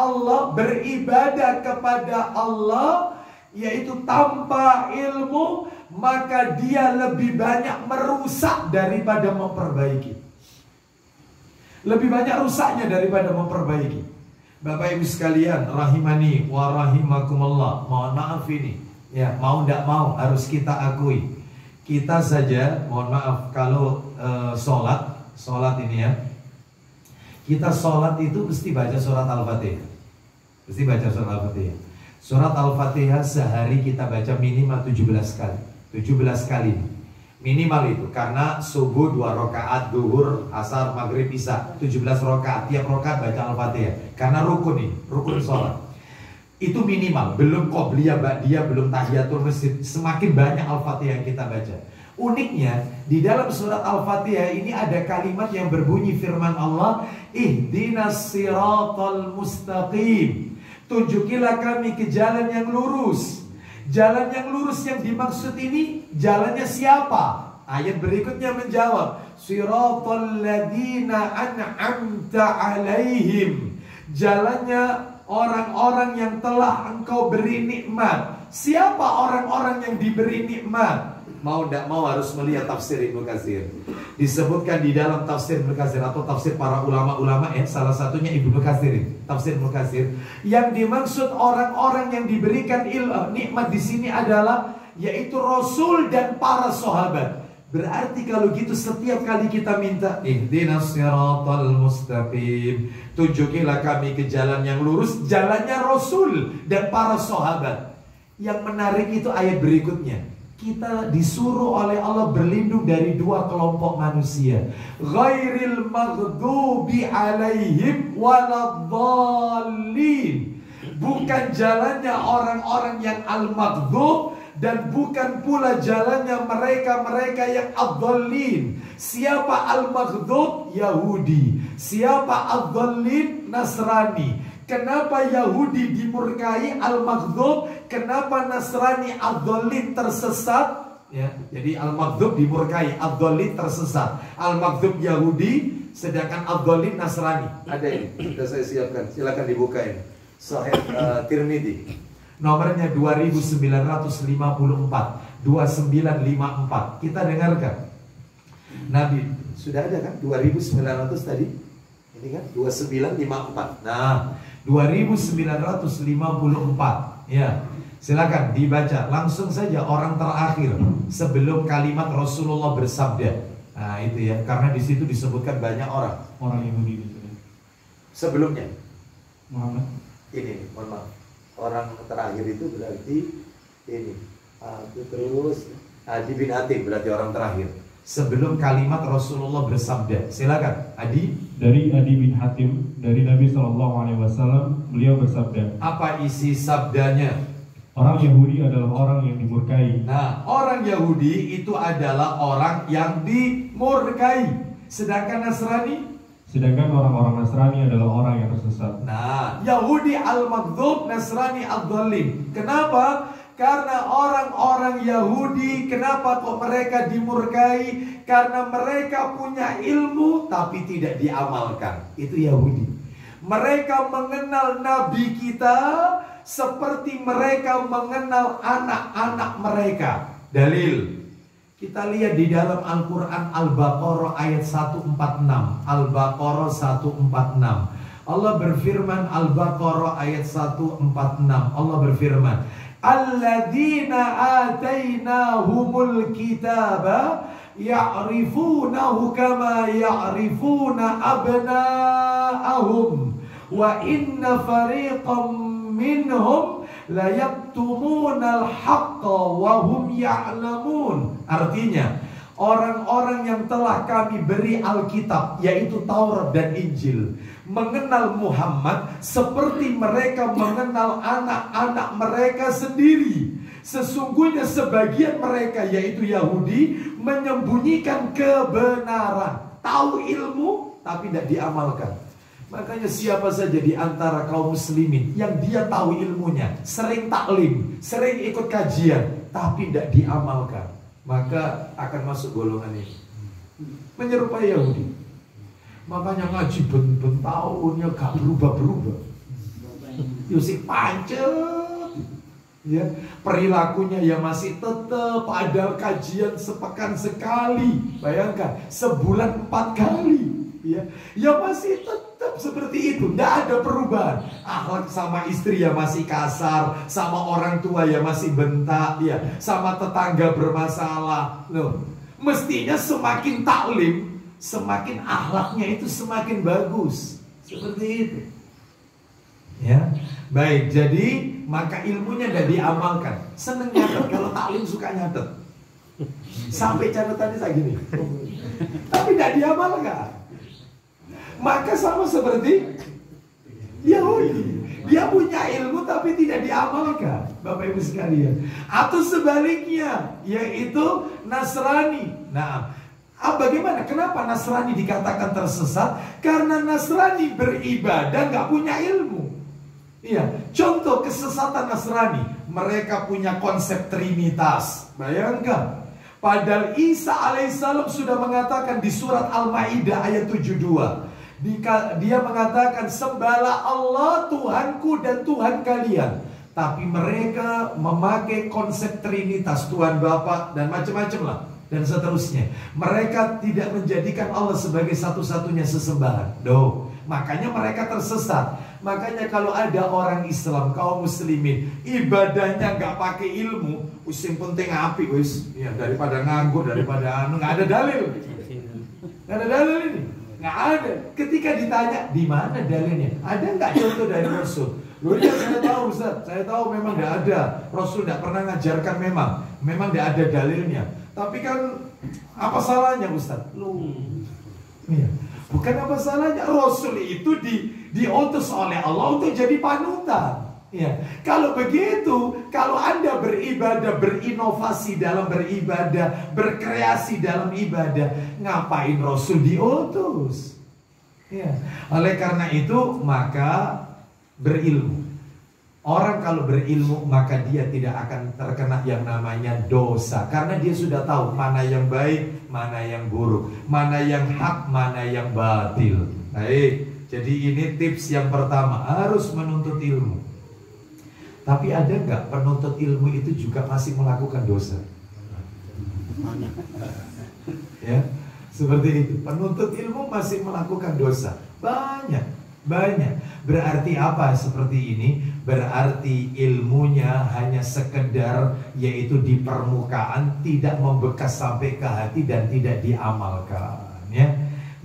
Speaker 2: Allah yaitu tanpa ilmu, maka dia lebih banyak merusak daripada memperbaiki. Lebih banyak rusaknya daripada memperbaiki. Bapak Ibu sekalian, rahimani wa rahimakumullah. Mohon maaf ini, ya mau tidak mau harus kita akui. Kita saja, mohon maaf kalau sholat ini ya. Kita sholat itu mesti baca surat Al-Fatihah. Mesti baca surat Al-Fatihah. Surat Al-Fatihah sehari kita baca minimal 17 kali. 17 kali minimal itu, karena subuh 2 rakaat, duhur, asar, maghrib, isya 17 rakaat, tiap rakaat baca Al-Fatihah. Karena rukun ini, rukun sholat. Itu minimal, belum qobliyah, ba'diyah, belum tahiyatul masjid. Semakin banyak Al-Fatihah yang kita baca. Uniknya, di dalam surat Al-Fatihah ini ada kalimat yang berbunyi firman Allah, ihdinas siratal mustaqim. Tunjukilah kami ke jalan yang lurus. Jalan yang lurus yang dimaksud ini jalannya siapa? Ayat berikutnya menjawab, siratal ladzina an'amta alaihim. Jalannya orang-orang yang telah engkau beri nikmat. Siapa orang-orang yang diberi nikmat? Mau tidak mau harus melihat tafsir Ibnu Katsir. Disebutkan di dalam tafsir Ibnu Katsir atau tafsir para ulama-ulama ya, salah satunya Ibnu Katsir, tafsir Ibnu Katsir. Yang dimaksud orang-orang yang diberikan nikmat di sini adalah yaitu Rasul dan para sahabat. Berarti kalau gitu setiap kali kita minta ihdinas siratal mustaqim, tunjukilah kami ke jalan yang lurus, jalannya Rasul dan para sahabat. Yang menarik itu ayat berikutnya. Kita disuruh oleh Allah berlindung dari 2 kelompok manusia. Ghairil maghdubi alaihim waladhdallin. Bukan jalannya orang-orang yang al-maghdub, dan bukan pula jalannya mereka-mereka yang ad-dhallin. Siapa al-maghdub? Yahudi. Siapa ad-dhallin? Nasrani. Kenapa Yahudi dimurkai al-maghdub? Kenapa Nasrani ad-dhallin tersesat? Ya, jadi al-maghdub dimurkai, ad-dhallin tersesat. Al-maghdub Yahudi, sedangkan ad-dhallin Nasrani. Ada ini, sudah saya siapkan. Silakan dibuka ini. Sahih Tirmidzi. Nomornya 2954. 2954. Kita dengarkan. Nabi sudah ada kan? 2900 tadi. Ini kan 2954. Nah, 2954. Ya. Silakan dibaca. Langsung saja orang terakhir sebelum kalimat Rasulullah bersabda. Nah, itu ya. Karena di situ disebutkan banyak orang.
Speaker 3: Orang Yahudi itu.
Speaker 2: Sebelumnya
Speaker 3: Muhammad.
Speaker 2: ini, mohon maaf. Orang terakhir itu berarti ini. Terus Adi bin Hatim berarti orang terakhir. Sebelum kalimat Rasulullah bersabda. Silakan, Adi.
Speaker 3: Dari Adi bin Hatim, dari Nabi SAW, beliau bersabda.
Speaker 2: Apa isi sabdanya?
Speaker 3: Orang Yahudi adalah orang yang dimurkai.
Speaker 2: Nah, orang Yahudi itu adalah orang yang dimurkai. Sedangkan Nasrani?
Speaker 3: Sedangkan orang-orang Nasrani adalah orang yang tersesat.
Speaker 2: Nah, Yahudi al-maghdub, Nasrani ad-dhallin. Kenapa? Karena orang-orang Yahudi, kenapa kok mereka dimurkai? Karena mereka punya ilmu tapi tidak diamalkan. Itu Yahudi. Mereka mengenal Nabi kita seperti mereka mengenal anak-anak mereka. Dalil. Kita lihat di dalam Al-Quran Al-Baqarah ayat 146. Al-Baqarah 146. Allah berfirman, Al-Baqarah ayat 146. Allah berfirman, alladzina atainahumul kitaba ya'rifunahu kama ya'rifuna abna'ahum wa inna fariqam minhum la yaktumunal haqqa wa hum ya'lamun. Artinya, orang-orang yang telah kami beri Alkitab, yaitu Taurat dan Injil, mengenal Muhammad seperti mereka mengenal anak-anak mereka sendiri. Sesungguhnya sebagian mereka, yaitu Yahudi, menyembunyikan kebenaran. Tahu ilmu tapi tidak diamalkan. Makanya siapa saja di antara kaum muslimin yang dia tahu ilmunya, sering taklim, sering ikut kajian, tapi tidak diamalkan, maka akan masuk golongan ini, menyerupai Yahudi. Makanya ngaji ben tahunnya gak berubah-berubah, Yusik pancet, ya, perilakunya ya masih tetap, padahal kajian sepekan sekali, bayangkan sebulan 4 kali, ya masih tetap seperti itu, tidak ada perubahan. Akhlak sama istri ya masih kasar, sama orang tua ya masih bentak, ya, sama tetangga bermasalah. Loh, mestinya semakin taklim, semakin akhlaknya itu semakin bagus, seperti itu. Ya, baik. Jadi maka ilmunya tidak diamalkan. Seneng nyatet, kalau taklim suka nyatet. Sampai catatannya saya gini, tapi tidak diamalkan. Maka sama seperti Yahudi, dia punya ilmu tapi tidak diamalkan, Bapak Ibu sekalian. Atau sebaliknya, yaitu Nasrani. Nah, bagaimana? Kenapa Nasrani dikatakan tersesat? Karena Nasrani beribadah nggak punya ilmu. Iya, contoh kesesatan Nasrani, mereka punya konsep Trinitas. Bayangkan, padahal Isa alaihissalam sudah mengatakan di surat Al-Maidah ayat 72. Dia mengatakan, sembahlah Allah Tuhanku dan Tuhan kalian. Tapi mereka memakai konsep Trinitas, Tuhan Bapa dan macam-macam lah, dan seterusnya. Mereka tidak menjadikan Allah sebagai satu-satunya sesembahan. Makanya mereka tersesat. Makanya kalau ada orang Islam, kaum muslimin, ibadahnya nggak pakai ilmu, yang penting api, ya, daripada nganggur, daripada nggak ada dalil. Nggak ada dalil ini. Nggak ada. Ketika ditanya, di mana dalilnya? Ada nggak contoh dari Rasul? Loh ya, saya tahu Ustaz, saya tahu memang nggak ada. Rasul nggak pernah ngajarkan, memang nggak ada dalilnya. Tapi kan apa salahnya Ustaz? Ya, bukan apa salahnya. Rasul itu diutus oleh Allah untuk jadi panutan. Ya, kalau begitu, kalau Anda beribadah, berinovasi dalam beribadah, berkreasi dalam ibadah, ngapain Rasul diutus? Ya, oleh karena itu maka berilmu. Orang kalau berilmu maka dia tidak akan terkena yang namanya dosa, karena dia sudah tahu mana yang baik, mana yang buruk, mana yang hak, mana yang batil. Baik, jadi ini tips yang pertama, harus menuntut ilmu. Tapi ada nggak penuntut ilmu itu juga masih melakukan dosa? Ya, seperti itu. Penuntut ilmu masih melakukan dosa. Banyak. Berarti apa seperti ini? Berarti ilmunya hanya sekedar, yaitu di permukaan, tidak membekas sampai ke hati dan tidak diamalkan. Ya,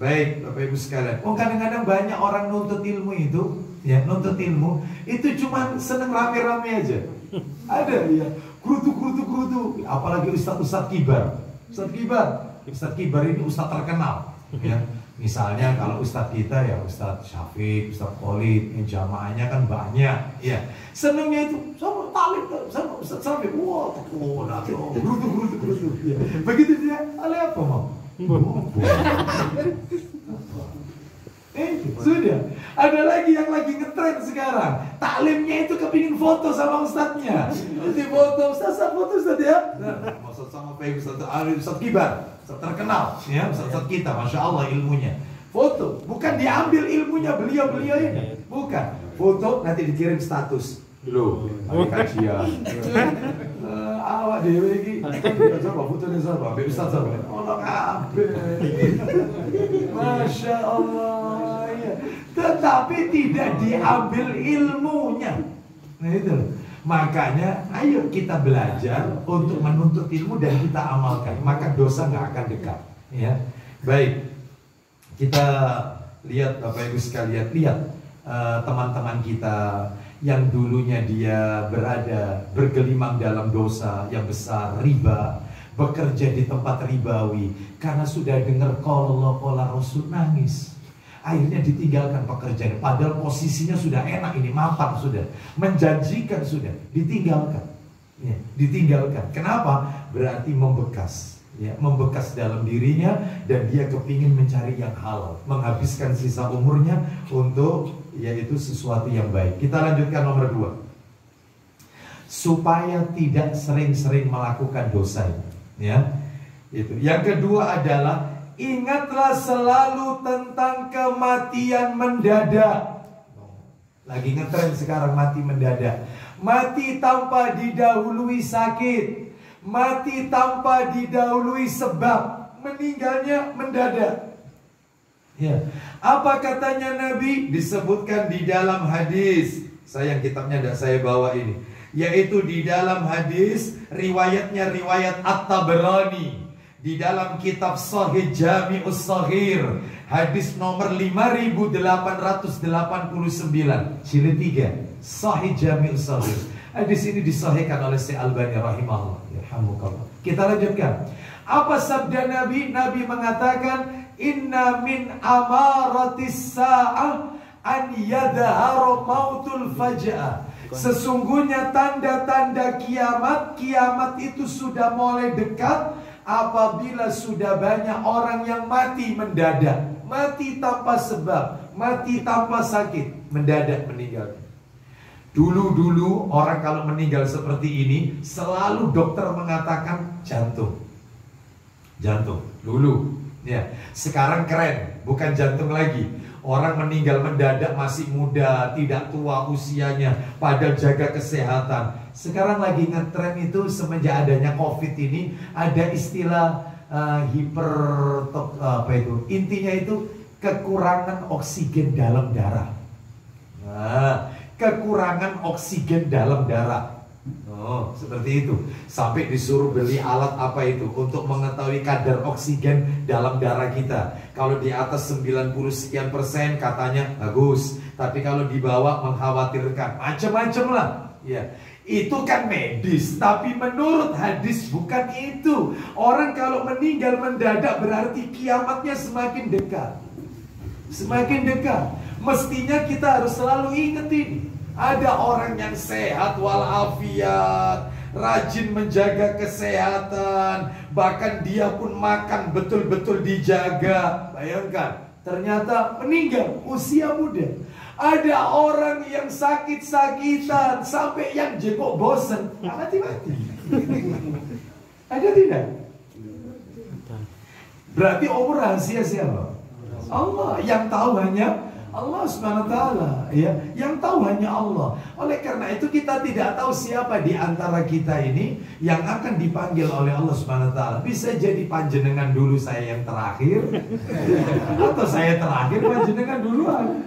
Speaker 2: baik Bapak Ibu sekalian. Kadang-kadang banyak orang nuntut ilmu itu, ya, nuntut ilmu itu cuma seneng rame-rame aja. Ada ya, gerutu. Apalagi Ustadz kibar. Ustadz kibar ini Ustadz terkenal, ya. Misalnya kalau Ustadz kita ya Ustadz Syafiq, Ustadz Khalid, jamaahnya kan banyak, ya. Senengnya itu sama talim, sama Ustadz Syafiq. Wah, gerutu. Ya. Begitu dia, ada apa mau? Sudah. Ada lagi yang lagi ngetren sekarang, taklimnya itu kepingin foto sama ustadznya. Di foto, Ustaz ya. Ustaz sama Pak Ustadz kibar, Ustadz terkenal, ya, Ustadz kita, masya Allah ilmunya. Foto, bukan diambil ilmunya beliau ini, bukan. Foto nanti dikirim status. Loh, ada kajian. Awak dewe iki. Coba fotonya sama, Pak Ustaz sama. Allah kabeh. Masya Allah. Ya. Tetapi tidak diambil ilmunya. Nah itu. Makanya ayo kita belajar untuk menuntut ilmu dan kita amalkan, maka dosa nggak akan dekat. Ya, baik. Kita lihat Bapak Ibu sekalian, lihat teman-teman kita yang dulunya dia bergelimang dalam dosa yang besar, riba, bekerja di tempat ribawi karena sudah dengar qala Rasul, nangis. Akhirnya ditinggalkan pekerjaan, padahal posisinya sudah enak, ini mapan sudah, menjanjikan sudah, ditinggalkan. Ya, ditinggalkan. Kenapa? Berarti membekas. Ya, membekas dalam dirinya dan dia kepingin mencari yang halal, menghabiskan sisa umurnya untuk yaitu sesuatu yang baik. Kita lanjutkan nomor 2. Supaya tidak sering-sering melakukan dosa. Ya, itu. Yang kedua adalah ingatlah selalu tentang kematian mendadak. Lagi ngetren sekarang mati mendadak. Mati tanpa didahului sakit, mati tanpa didahului sebab, meninggalnya mendadak. Ya. Apa katanya Nabi? Disebutkan di dalam hadis. Sayang kitabnya tidak saya bawa ini. Yaitu di dalam hadis, riwayatnya riwayat At-Tabrani. Di dalam kitab Sahih Jami'us Shaghir, hadis nomor 5889, jilid 3, Sahih Jami'us Shaghir. Hadis ini disahihkan oleh Syekh Albani rahimahullah. Yarhamukallah. Kita lanjutkan. Apa sabda Nabi? Nabi mengatakan, inna min amaratis sa'ah an yadhara mautul faja'ah. Sesungguhnya tanda-tanda kiamat, kiamat itu sudah mulai dekat apabila sudah banyak orang yang mati mendadak, mati tanpa sebab, mati tanpa sakit, mendadak meninggal. Dulu-dulu orang kalau meninggal seperti ini, selalu dokter mengatakan jantung. Jantung, dulu. Ya, sekarang keren, bukan jantung lagi. Orang meninggal mendadak masih muda, tidak tua usianya, padahal jaga kesehatan. Sekarang lagi ngetren itu semenjak adanya COVID ini, ada istilah apa itu? Intinya itu kekurangan oksigen dalam darah. Nah, kekurangan oksigen dalam darah. Oh, seperti itu. Sampai disuruh beli alat apa itu untuk mengetahui kadar oksigen dalam darah kita. Kalau di atas 90 sekian persen katanya bagus, tapi kalau di bawah mengkhawatirkan. Macam-macam lah. Ya, itu kan medis, tapi menurut hadis bukan itu. Orang kalau meninggal mendadak berarti kiamatnya semakin dekat. Semakin dekat. Mestinya kita harus selalu ingat ini. Ada orang yang sehat walafiat, rajin menjaga kesehatan, bahkan dia pun makan betul-betul dijaga. Bayangkan, ternyata meninggal usia muda. Ada orang yang sakit-sakitan sampai yang jenguk bosen, mati-mati. Ada tidak? Berarti umur rahasia siapa? Allah. Yang tahu hanya Allah Subhanahu wa ta'ala, ya, yang tahu hanya Allah. Oleh karena itu kita tidak tahu siapa di antara kita ini yang akan dipanggil oleh Allah Subhanahu wa ta'ala. Bisa jadi panjenengan dulu saya yang terakhir, atau saya terakhir panjenengan duluan.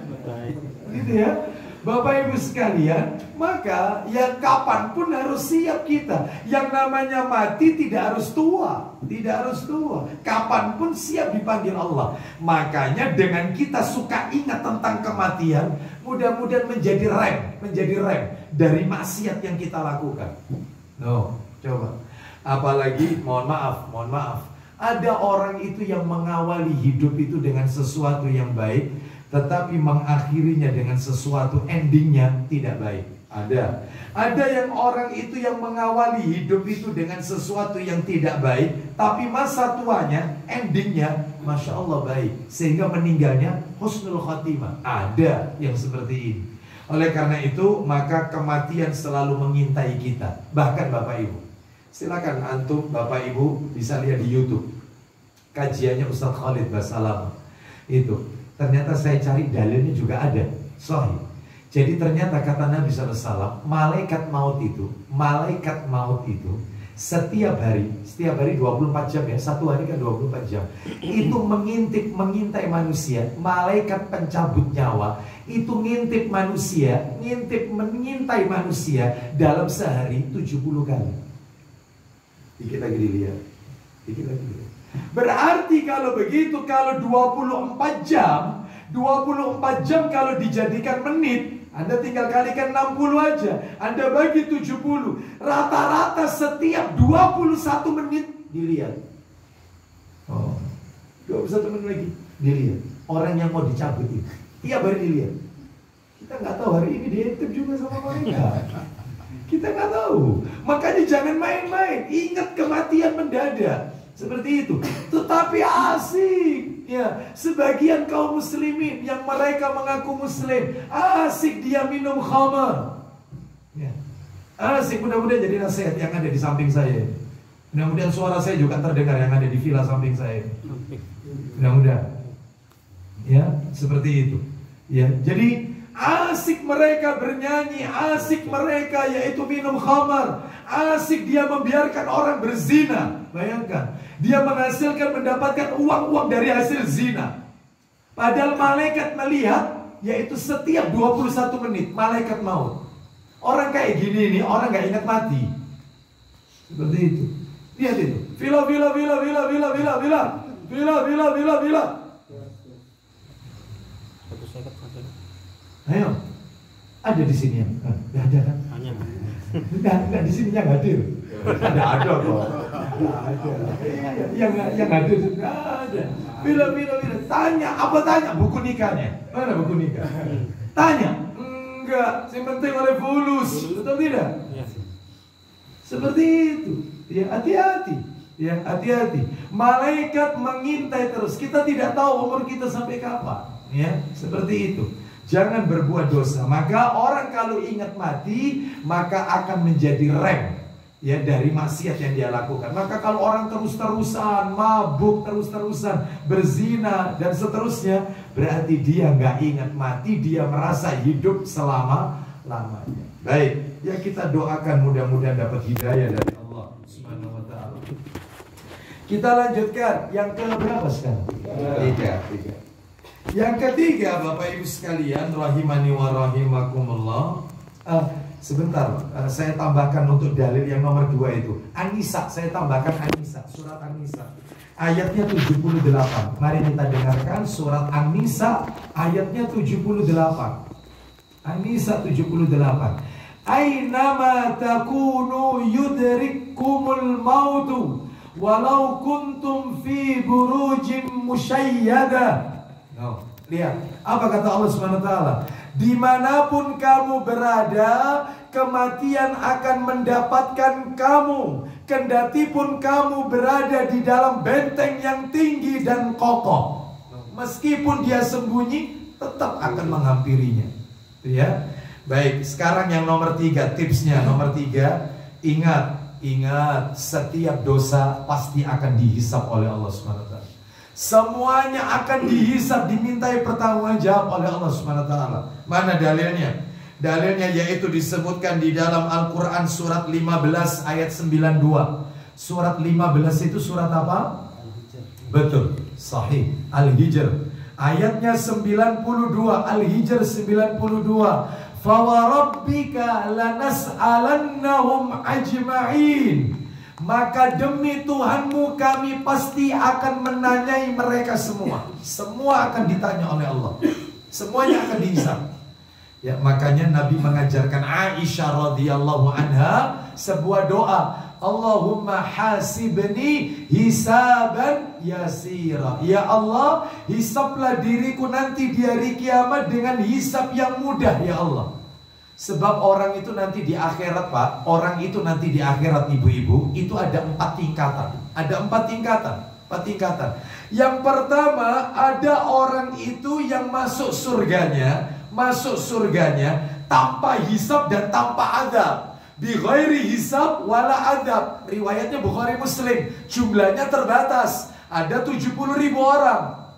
Speaker 2: Gitu ya. Bapak Ibu sekalian, maka ya kapanpun harus siap kita. Yang namanya mati tidak harus tua, tidak harus tua. Kapanpun siap dipanggil Allah. Makanya dengan kita suka ingat tentang kematian, mudah-mudahan menjadi rem dari maksiat yang kita lakukan. Coba. Apalagi mohon maaf. Ada orang itu yang mengawali hidup itu dengan sesuatu yang baik, tetapi mengakhirinya dengan sesuatu endingnya tidak baik. Ada yang orang itu yang mengawali hidup itu dengan sesuatu yang tidak baik, tapi masa tuanya, endingnya Masya Allah baik, sehingga meninggalnya husnul khotimah. Ada yang seperti ini. Oleh karena itu, maka kematian selalu mengintai kita. Bahkan Bapak Ibu, silakan antum Bapak Ibu bisa lihat di YouTube kajiannya Ustaz Khalid Basalam. Itu ternyata saya cari dalilnya juga ada sahih. Jadi ternyata kata Nabi SAW, malaikat maut itu setiap hari 24 jam ya, satu hari kan 24 jam, itu mengintai manusia. Malaikat pencabut nyawa itu mengintai manusia dalam sehari 70 kali. Dikit lagi dilihat. Berarti kalau begitu, kalau 24 jam kalau dijadikan menit, Anda tinggal kalikan 60 aja, Anda bagi 70. Rata-rata setiap 21 menit dilihat. Oh, 21 menit lagi dilihat. Orang yang mau dicabut itu tiap hari dilihat. Kita nggak tahu hari ini diintip juga sama mereka. Kita nggak tahu. Makanya jangan main-main. Ingat kematian mendadak. Seperti itu. Tetapi asik. Ya, sebagian kaum muslimin yang mereka mengaku muslim, asik dia minum khamar. Ya. Asik, mudah-mudahan jadi nasihat yang ada di samping saya. Mudah-mudahan suara saya juga terdengar yang ada di villa samping saya. Mudah-mudahan. Ya, seperti itu. Ya, jadi asik mereka bernyanyi, asik mereka yaitu minum khamar, asik dia membiarkan orang berzina. Bayangkan, dia mendapatkan uang-uang dari hasil zina. Padahal malaikat melihat, yaitu setiap 21 menit malaikat maut. Orang kayak gini nih, orang gak ingat mati. Seperti itu. Lihat itu. Villa. Ayo, ada di sini ya? Nggak ada kan?
Speaker 1: Hanya.
Speaker 2: Nggak di sini yang hadir. Ada kok. Ada. Yang hadir sudah ada. Bila. Tanya, apa tanya? Buku nikahnya. Mana buku nikah? Tanya. Enggak, yang penting oleh fulus. Betul tidak?
Speaker 1: Iya.
Speaker 2: Seperti itu. Ya, hati-hati. Ya, hati-hati. Malaikat mengintai terus. Kita tidak tahu umur kita sampai kapan. Ya, seperti itu. Jangan berbuat dosa. Maka orang kalau ingat mati, maka akan menjadi rem ya dari maksiat yang dia lakukan. Maka kalau orang terus-terusan mabuk, terus-terusan berzina dan seterusnya, berarti dia nggak ingat mati, dia merasa hidup selama-lamanya. Baik, ya kita doakan mudah-mudahan dapat hidayah dari Allah Subhanahu wa taala. Kita lanjutkan yang ke berapa sekarang? Tiga. Yang ketiga, Bapak Ibu sekalian, rahimani wa rahimakumullah. Sebentar, saya tambahkan untuk dalil yang nomor 2 itu. An-Nisa, saya tambahkan An-Nisa, surat An-Nisa. Ayatnya 78. Mari kita dengarkan surat An-Nisa ayatnya 78. An-Nisa 78. Ainama takunu yudrikkumul mautu walau kuntum fi burujim musyayyada. Lihat, apa kata Allah Subhanahu wa taala? Dimanapun kamu berada, kematian akan mendapatkan kamu, kendati pun kamu berada di dalam benteng yang tinggi dan kokoh. Meskipun dia sembunyi, tetap akan menghampirinya. Ya. Baik, sekarang yang nomor 3, tipsnya nomor 3, ingat, setiap dosa pasti akan dihisap oleh Allah Subhanahu wa taala. Semuanya akan dihisap, dimintai pertanggungjawab oleh Allah Subhanahu wa taala. Mana dalilnya? Dalilnya yaitu disebutkan di dalam Al-Qur'an surat 15 ayat 92. Surat 15 itu surat apa? Betul, sahih, Al-Hijr. Ayatnya 92, Al-Hijr 92. Fa wa rabbika lanas'alannahum ajma'in. Maka demi Tuhanmu kami pasti akan menanyai mereka semua. Semua akan ditanya oleh Allah. Semuanya akan dihisab. Ya, makanya Nabi mengajarkan Aisyah radhiyallahu anha sebuah doa. Allahumma hasibni hisaban yasira. Ya Allah, hisablah diriku nanti di hari kiamat dengan hisab yang mudah ya Allah. Sebab orang itu nanti di akhirat, Pak, orang itu nanti di akhirat, ibu-ibu, itu ada 4 tingkatan. Ada 4 tingkatan. 4 tingkatan. Yang pertama, ada orang itu yang masuk surganya tanpa hisab dan tanpa adab. Bi ghairi hisab wala adab. Riwayatnya Bukhari Muslim. Jumlahnya terbatas. Ada 70.000 orang.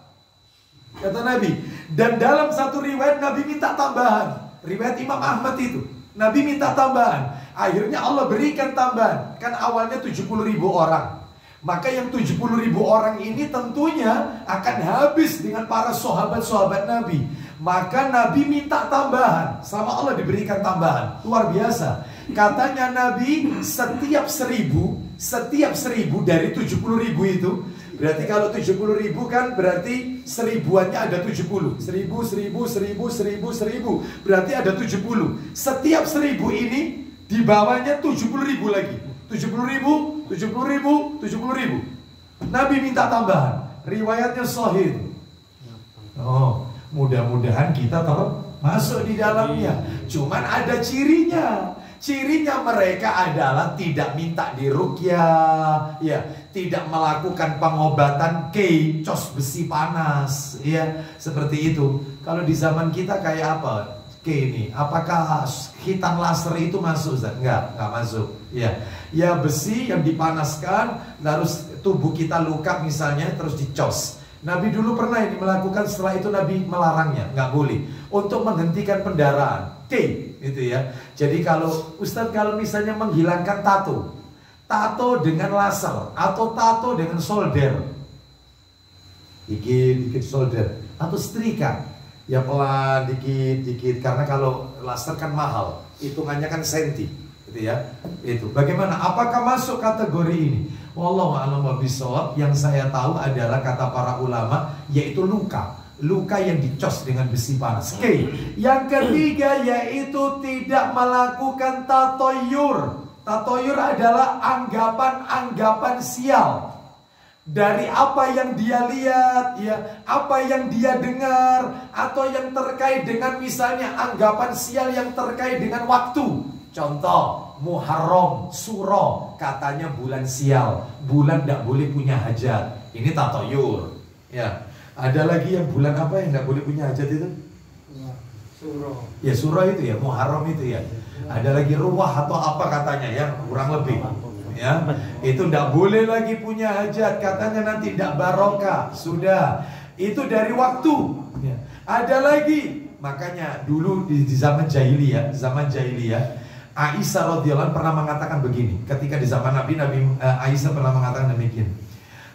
Speaker 2: Kata Nabi. Dan dalam satu riwayat Nabi minta tambahan. Riwayat Imam Ahmad itu, Nabi minta tambahan. Akhirnya Allah berikan tambahan. Kan awalnya 70.000 orang. Maka yang 70.000 orang ini tentunya akan habis dengan para sahabat-sahabat Nabi. Maka Nabi minta tambahan. Sama Allah diberikan tambahan. Luar biasa. Katanya Nabi setiap 1000 dari 70.000 itu, berarti kalau 70.000 kan berarti seribuannya ada 70. 1000. Berarti ada 70. Setiap 1000 ini di bawahnya 70.000 lagi. 70.000 70.000. Nabi minta tambahan. Riwayatnya sahih. Oh, mudah-mudahan kita termasuk di dalamnya. Cuman ada cirinya. Cirinya mereka adalah tidak minta diruqyah, ya, tidak melakukan pengobatan cos besi panas, ya, seperti itu. Kalau di zaman kita kayak apa? Ini, apakah hitam laser itu masuk? Enggak masuk. Ya, ya besi yang dipanaskan, terus tubuh kita luka misalnya, terus dicos. Nabi dulu pernah ini melakukan, setelah itu Nabi melarangnya, nggak boleh, untuk menghentikan pendarahan. Itu ya. Jadi kalau Ustadz kalau misalnya menghilangkan tato dengan laser atau tato dengan solder, dikit solder atau setrika, ya pelan dikit karena kalau laser kan mahal, hitungannya kan senti, gitu ya. Itu bagaimana? Apakah masuk kategori ini? Wallahu a'lam bishawab. Yang saya tahu adalah kata para ulama, yaitu luka yang dicos dengan besi panas. Yang ketiga yaitu tidak melakukan tatoyur. Tatoyur adalah anggapan sial dari apa yang dia lihat, ya, apa yang dia dengar, atau yang terkait dengan misalnya anggapan sial yang terkait dengan waktu. Contoh, Muharram, Suro, katanya bulan sial, bulan tidak boleh punya hajat. Ini tatoyur, ya. Ada lagi yang bulan apa yang nggak boleh punya hajat itu?
Speaker 1: Suro.
Speaker 2: Ya Suro itu ya, Muharram itu ya. Ada lagi Ruwah atau apa katanya ya, kurang lebih. Ya, itu nggak boleh lagi punya hajat, katanya nanti tidak barokah. Sudah, itu dari waktu. Ya. Ada lagi, makanya dulu di zaman jahiliyah, Aisyah radhiyallahu anha pernah mengatakan begini. Ketika di zaman Nabi Aisyah pernah mengatakan demikian.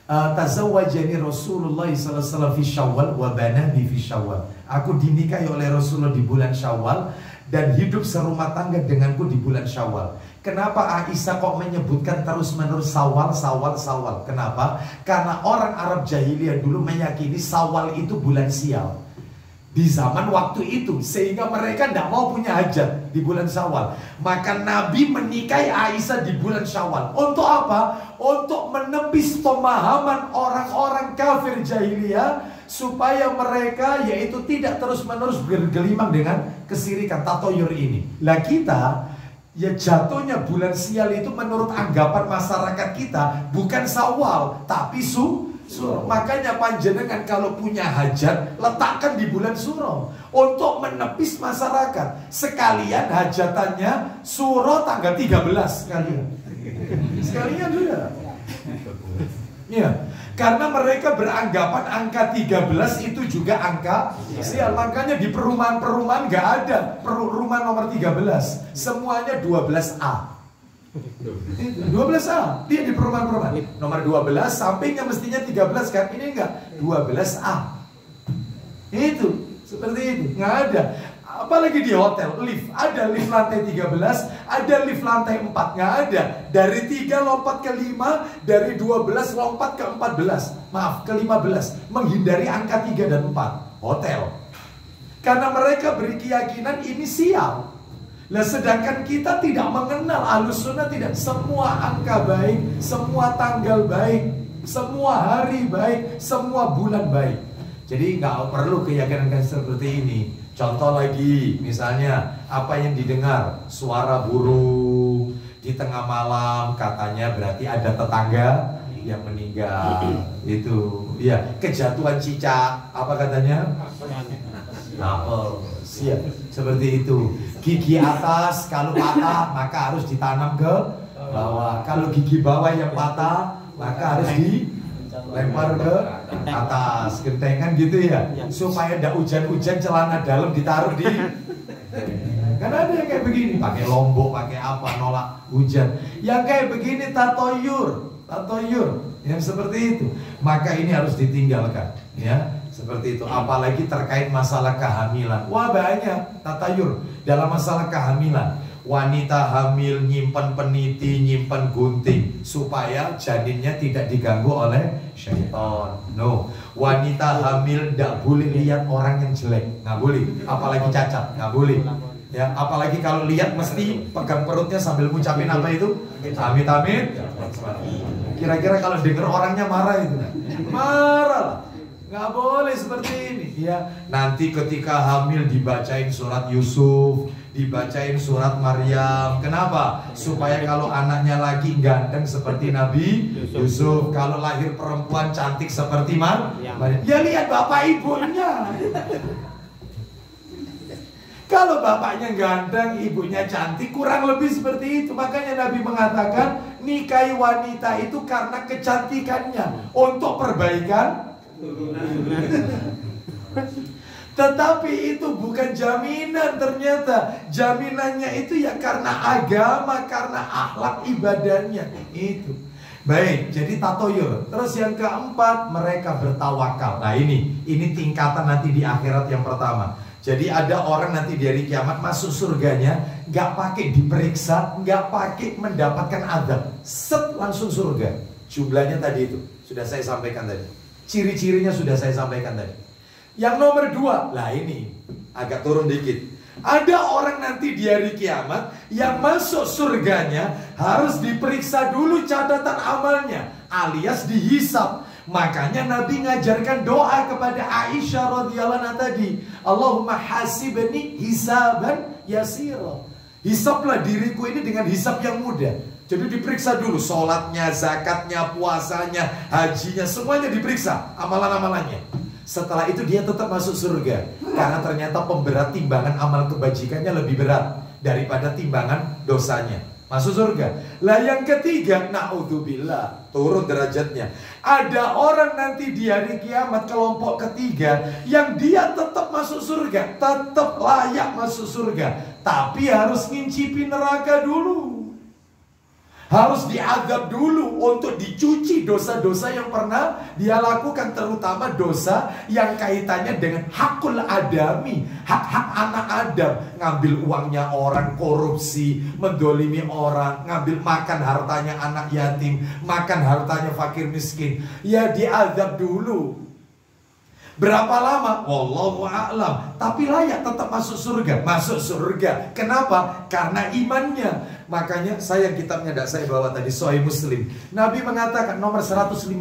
Speaker 2: Tazawwajani Rasulullah sallallahu alaihi wasallam fi Syawal wa banani fi Syawal. Aku dinikahi oleh Rasulullah di bulan Syawal dan hidup serumah tangga denganku di bulan Syawal. Kenapa Aisyah kok menyebutkan terus-menerus Syawal? Kenapa? Karena orang Arab jahiliyah dulu meyakini Syawal itu bulan sial di zaman waktu itu, sehingga mereka tidak mau punya hajat di bulan Syawal. Maka Nabi menikahi Aisyah di bulan Syawal. Untuk apa? Untuk menepis pemahaman orang-orang kafir jahiliyah, supaya mereka yaitu tidak terus-menerus bergelimang dengan kesirikan tatoyur ini. Lah kita, ya jatuhnya bulan sial itu menurut anggapan masyarakat kita bukan Syawal, tapi Suro. Makanya panjenengan kalau punya hajat, letakkan di bulan Suro untuk menepis masyarakat. Sekalian hajatannya Suro tanggal 13 sekalian juga. Ya, karena mereka beranggapan angka 13 itu juga angka sial. Makanya di perumahan-perumahan nggak ada rumah nomor 13, semuanya 12A. 12A, dia di perumahan-perumahan nomor 12, sampingnya mestinya 13 kan, ini enggak, 12A. Itu, seperti itu, nggak ada. Apalagi di hotel, lift, ada lift lantai 13, ada lift lantai 4, nggak ada. Dari 3 lompat ke 5, dari 12 lompat ke 14, maaf, ke 15, menghindari angka 3 dan 4, hotel. Karena mereka beri keyakinan ini sial. Nah, sedangkan kita tidak mengenal, Ahlussunnah tidak, semua angka baik, semua tanggal baik, semua hari baik, semua bulan baik. Jadi nggak perlu keyakinan seperti ini. Contoh lagi, misalnya apa yang didengar, suara burung di tengah malam, katanya berarti ada tetangga yang meninggal. Itu, ya, kejatuhan cicak, apa katanya? Apel. Siap, seperti itu. Gigi atas kalau patah maka harus ditanam ke bawah. Kalau gigi bawah yang patah maka harus dilempar ke atas. Gentengan gitu ya, supaya tidak hujan-hujan celana dalam ditaruh di. Karena ada yang kayak begini, pakai lombok, pakai apa, nolak hujan. Yang kayak begini tatoyur, yang seperti itu. Maka ini harus ditinggalkan, ya. Seperti itu, apalagi terkait masalah kehamilan. Wah, banyak tatayur dalam masalah kehamilan. Wanita hamil nyimpan peniti, nyimpan gunting supaya janinnya tidak diganggu oleh syaitan. No, wanita hamil tidak boleh lihat orang yang jelek, nggak boleh. Apalagi cacat, nggak boleh. Ya, apalagi kalau lihat mesti pegang perutnya sambil ngucapin apa itu? Amit amit. Kira-kira kalau dengar orangnya marah itu, marah lah. Nggak boleh seperti ini. Ya, nanti ketika hamil dibacain surat Yusuf, dibacain surat Maryam. Kenapa? Supaya kalau anaknya lagi ganteng seperti Nabi Yusuf, kalau lahir perempuan cantik seperti Maryam. Ya lihat bapak ibunya. Kalau bapaknya ganteng, ibunya cantik, kurang lebih seperti itu. Makanya Nabi mengatakan, nikahi wanita itu karena kecantikannya, untuk perbaikan. Tetapi itu bukan jaminan ternyata. Jaminannya itu ya karena agama, karena akhlak ibadahnya. Itu. Baik, jadi tatoyur. Terus yang keempat, mereka bertawakal. Nah ini tingkatan nanti di akhirat yang pertama. Jadi ada orang nanti di hari kiamat masuk surganya nggak pakai diperiksa, nggak pakai mendapatkan adab, set langsung surga. Jumlahnya tadi itu sudah saya sampaikan tadi. Ciri-cirinya sudah saya sampaikan tadi. Yang nomor 2, lah ini agak turun dikit. Ada orang nanti di hari kiamat yang masuk surganya harus diperiksa dulu catatan amalnya, alias dihisab. Makanya Nabi ngajarkan doa kepada Aisyah radhiyallahu anha tadi, Allahumma hasibni hisaban yasira. Hisablah diriku ini dengan hisab yang mudah. Jadi diperiksa dulu sholatnya, zakatnya, puasanya, hajinya, semuanya diperiksa, amalan-amalannya. Setelah itu dia tetap masuk surga, karena ternyata pemberat timbangan amal kebajikannya lebih berat daripada timbangan dosanya. Masuk surga. Lah yang ketiga, na'udzubillah, turun derajatnya. Ada orang nanti di hari kiamat, kelompok ketiga, yang dia tetap masuk surga, tetap layak masuk surga, tapi harus ngincipi neraka dulu. Harus diadab dulu untuk dicuci dosa-dosa yang pernah dia lakukan, terutama dosa yang kaitannya dengan hakul adami, hak-hak anak Adam. Ngambil uangnya orang, korupsi, mendolimi orang, ngambil makan hartanya anak yatim, makan hartanya fakir miskin. Ya diadab dulu. Berapa lama? Wallahu a'lam. Tapi layak tetap masuk surga. Masuk surga. Kenapa? Karena imannya. Makanya kitabnya tidak saya bawa tadi, Sahih Muslim. Nabi mengatakan nomor 154,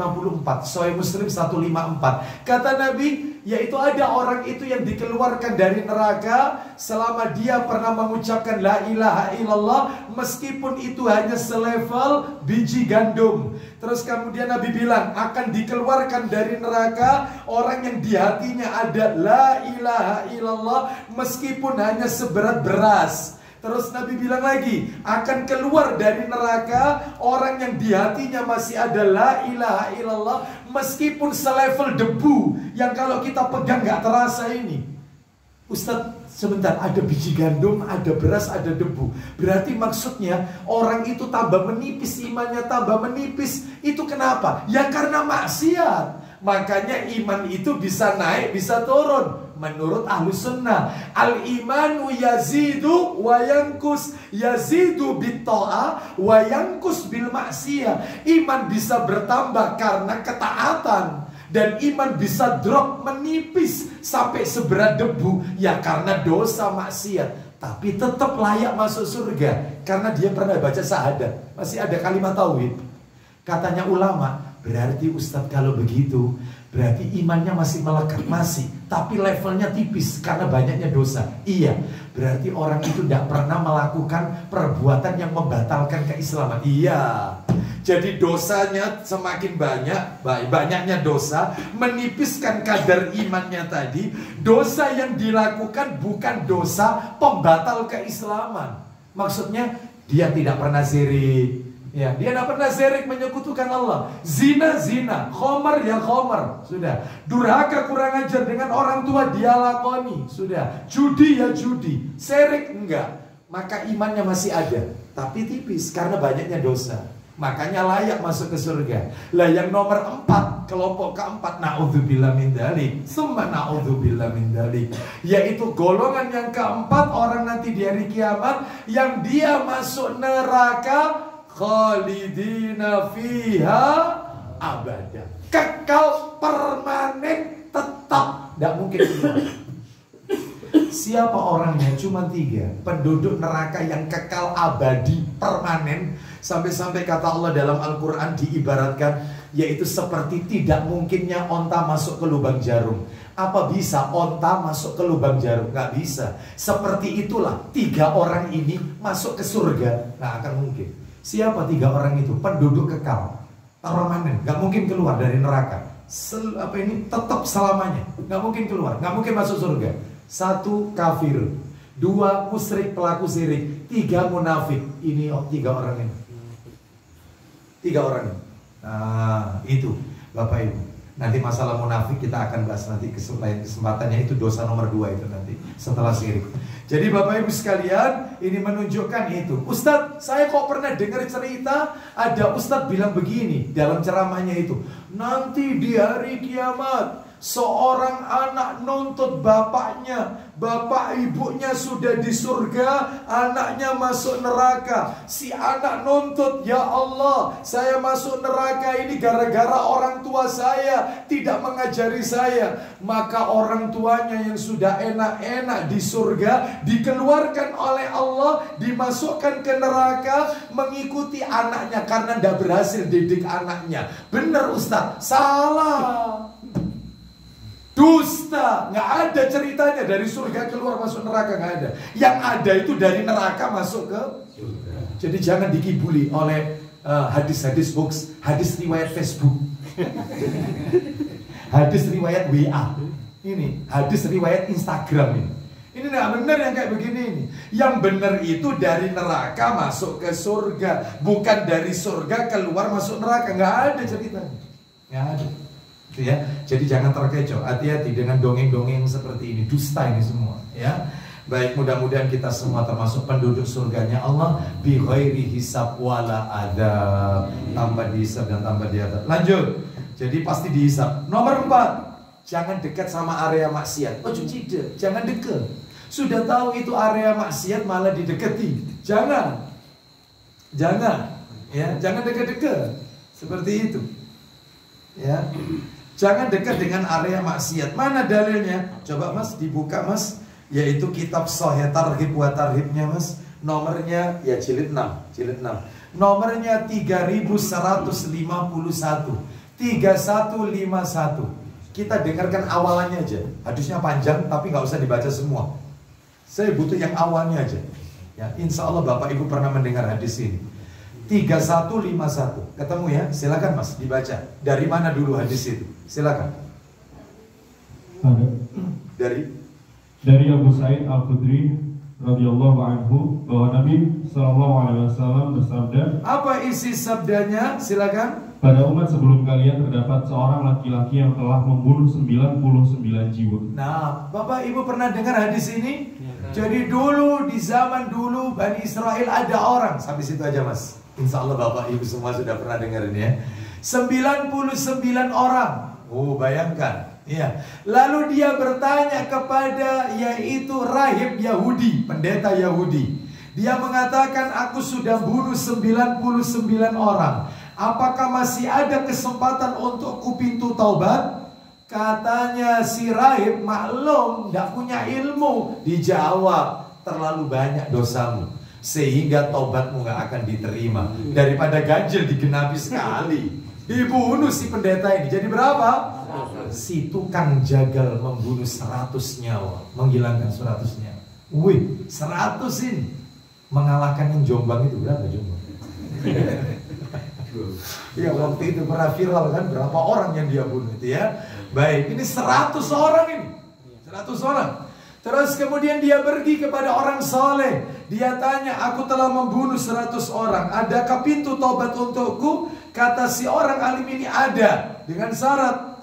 Speaker 2: Sahih Muslim 154. Kata Nabi, yaitu ada orang itu yang dikeluarkan dari neraka selama dia pernah mengucapkan la ilaha illallah, meskipun itu hanya selevel biji gandum. Terus kemudian Nabi bilang akan dikeluarkan dari neraka orang yang di hatinya ada la ilaha illallah meskipun hanya seberat beras. Terus Nabi bilang lagi, akan keluar dari neraka orang yang di hatinya masih ada la ilaha illallah meskipun selevel debu yang kalau kita pegang gak terasa ini. Ustadz, sebentar, ada biji gandum, ada beras, ada debu. Berarti maksudnya orang itu tambah menipis, imannya tambah menipis. Itu kenapa? Ya karena maksiat. Makanya iman itu bisa naik, bisa turun. Menurut ahlu sunnah, al-imanu yazidu wa yankus. Yazidu bit-ta'ah wa yankus bil maksiyah. Iman bisa bertambah karena ketaatan, dan iman bisa drop, menipis sampai seberat debu, ya karena dosa maksiat. Tapi tetap layak masuk surga karena dia pernah baca syahadat, masih ada kalimat tauhid. Katanya ulama, berarti Ustadz kalau begitu berarti imannya masih melekat, masih, tapi levelnya tipis karena banyaknya dosa. Iya, berarti orang itu tidak pernah melakukan perbuatan yang membatalkan keislaman. Iya, jadi dosanya semakin banyak, banyaknya dosa menipiskan kadar imannya tadi. Dosa yang dilakukan bukan dosa pembatal keislaman. Maksudnya dia tidak pernah syirik, ya, dia tidak pernah syirik menyekutukan Allah. Zina, zina, khomer ya khomer, sudah. Durhaka kurang ajar dengan orang tua dia lakoni, sudah. Judi ya judi, syirik enggak. Maka imannya masih ada, tapi tipis karena banyaknya dosa. Makanya layak masuk ke surga. Lah yang nomor 4, kelompok keempat, na'udzubillah min dzalik, summa na'udzubillah min dzalik, yaitu golongan yang keempat, orang nanti di hari kiamat yang dia masuk neraka khalidina fiha abada, kekal permanen, tetap, tidak mungkin keluar. Siapa orangnya? Cuma 3. Penduduk neraka yang kekal abadi permanen. Sampai-sampai kata Allah dalam Al-Quran diibaratkan, yaitu seperti tidak mungkinnya onta masuk ke lubang jarum. Apa bisa onta masuk ke lubang jarum? Gak bisa. Seperti itulah 3 orang ini masuk ke surga. Gak akan mungkin. Siapa 3 orang itu? Penduduk kekal permanen, gak mungkin keluar dari neraka. Tetap selamanya, gak mungkin keluar, gak mungkin masuk surga. 1 kafir, 2 musyrik pelaku syirik, 3 munafik. Ini 3 orang ini. 3 orang ini. Nah, itu Bapak Ibu. Nanti masalah munafik kita akan bahas nanti kesempatannya, itu dosa nomor 2 itu nanti setelah syirik. Jadi Bapak Ibu sekalian, ini menunjukkan itu. Ustadz, saya kok pernah dengar cerita ada Ustadz bilang begini dalam ceramahnya itu. Nanti di hari kiamat seorang anak nuntut bapaknya, bapak ibunya sudah di surga, anaknya masuk neraka. Si anak nuntut, ya Allah, saya masuk neraka ini gara-gara orang tua saya tidak mengajari saya. Maka orang tuanya yang sudah enak-enak di surga dikeluarkan oleh Allah, dimasukkan ke neraka, mengikuti anaknya karena tidak berhasil didik anaknya. Benar Ustaz? Salah. Dusta, nggak ada ceritanya dari surga keluar masuk neraka, nggak ada. Yang ada itu dari neraka masuk ke surga. Jadi jangan dikibuli oleh hadis-hadis hoax, hadis riwayat Facebook, hadis riwayat WA, ini hadis riwayat Instagram ini. Ini nggak benar yang kayak begini ini. Yang benar itu dari neraka masuk ke surga, bukan dari surga keluar masuk neraka. Nggak ada ceritanya, nggak ada. Ya, jadi jangan terkecoh, hati-hati dengan dongeng-dongeng seperti ini, dusta ini semua ya. Baik, mudah-mudahan kita semua termasuk penduduk surganya Allah bi ghairi hisab wala adab, tanpa dihisab dan tanpa diadab. Lanjut, jadi pasti dihisab. Nomor 4, jangan dekat sama area maksiat. Oh tidak, jangan dekat. Sudah tahu itu area maksiat malah didekati. Jangan ya, jangan dekat-dekat seperti itu ya. Jangan dekat dengan area maksiat. Mana dalilnya? Coba Mas dibuka Mas, yaitu kitab Sahih Targhib wa Tarhibnya Mas. Nomornya ya jilid 6. Nomornya 3151. 3151. Kita dengarkan awalannya aja. Hadisnya panjang tapi nggak usah dibaca semua. Saya butuh yang awalnya aja. Ya, insya Allah Bapak Ibu pernah mendengar hadis ini. 3151. Ketemu ya? Silakan Mas dibaca. Dari mana dulu hadis itu? Silakan. Dari
Speaker 3: Abu Sa'id Al-Khudri radhiyallahu anhu bahwa Nabi sallallahu alaihi wasallam bersabda.
Speaker 2: Apa isi sabdanya? Silakan.
Speaker 3: Pada umat sebelum kalian terdapat seorang laki-laki yang telah membunuh 99 jiwa.
Speaker 2: Nah, Bapak Ibu pernah dengar hadis ini? Jadi dulu, di zaman dulu Bani Israel ada orang. Sampai situ aja Mas. Insya Allah Bapak Ibu semua sudah pernah dengar ini ya. 99 orang. Oh bayangkan ya. Lalu dia bertanya kepada yaitu rahib Yahudi, pendeta Yahudi. Dia mengatakan, aku sudah bunuh 99 orang. Apakah masih ada kesempatan untukku pintu taubat? Katanya si rahib, maklum, tidak punya ilmu. Dijawab, terlalu banyak dosamu sehingga taubatmu gak akan diterima. Daripada ganjil digenapi sekali. Dibunuh si pendeta ini. Jadi berapa? Si tukang jagal membunuh 100 nyawa, menghilangkan 100 nyawa. Wih, 100 ini mengalahkan yang Jombang itu. Berapa Jombang? Ya waktu itu pernah viral kan, berapa orang yang dia bunuh itu ya. Baik, ini 100 orang ini, 100 orang. Terus kemudian dia pergi kepada orang soleh. Dia tanya, aku telah membunuh 100 orang, adakah pintu tobat untukku? Kata si orang alim ini ada, dengan syarat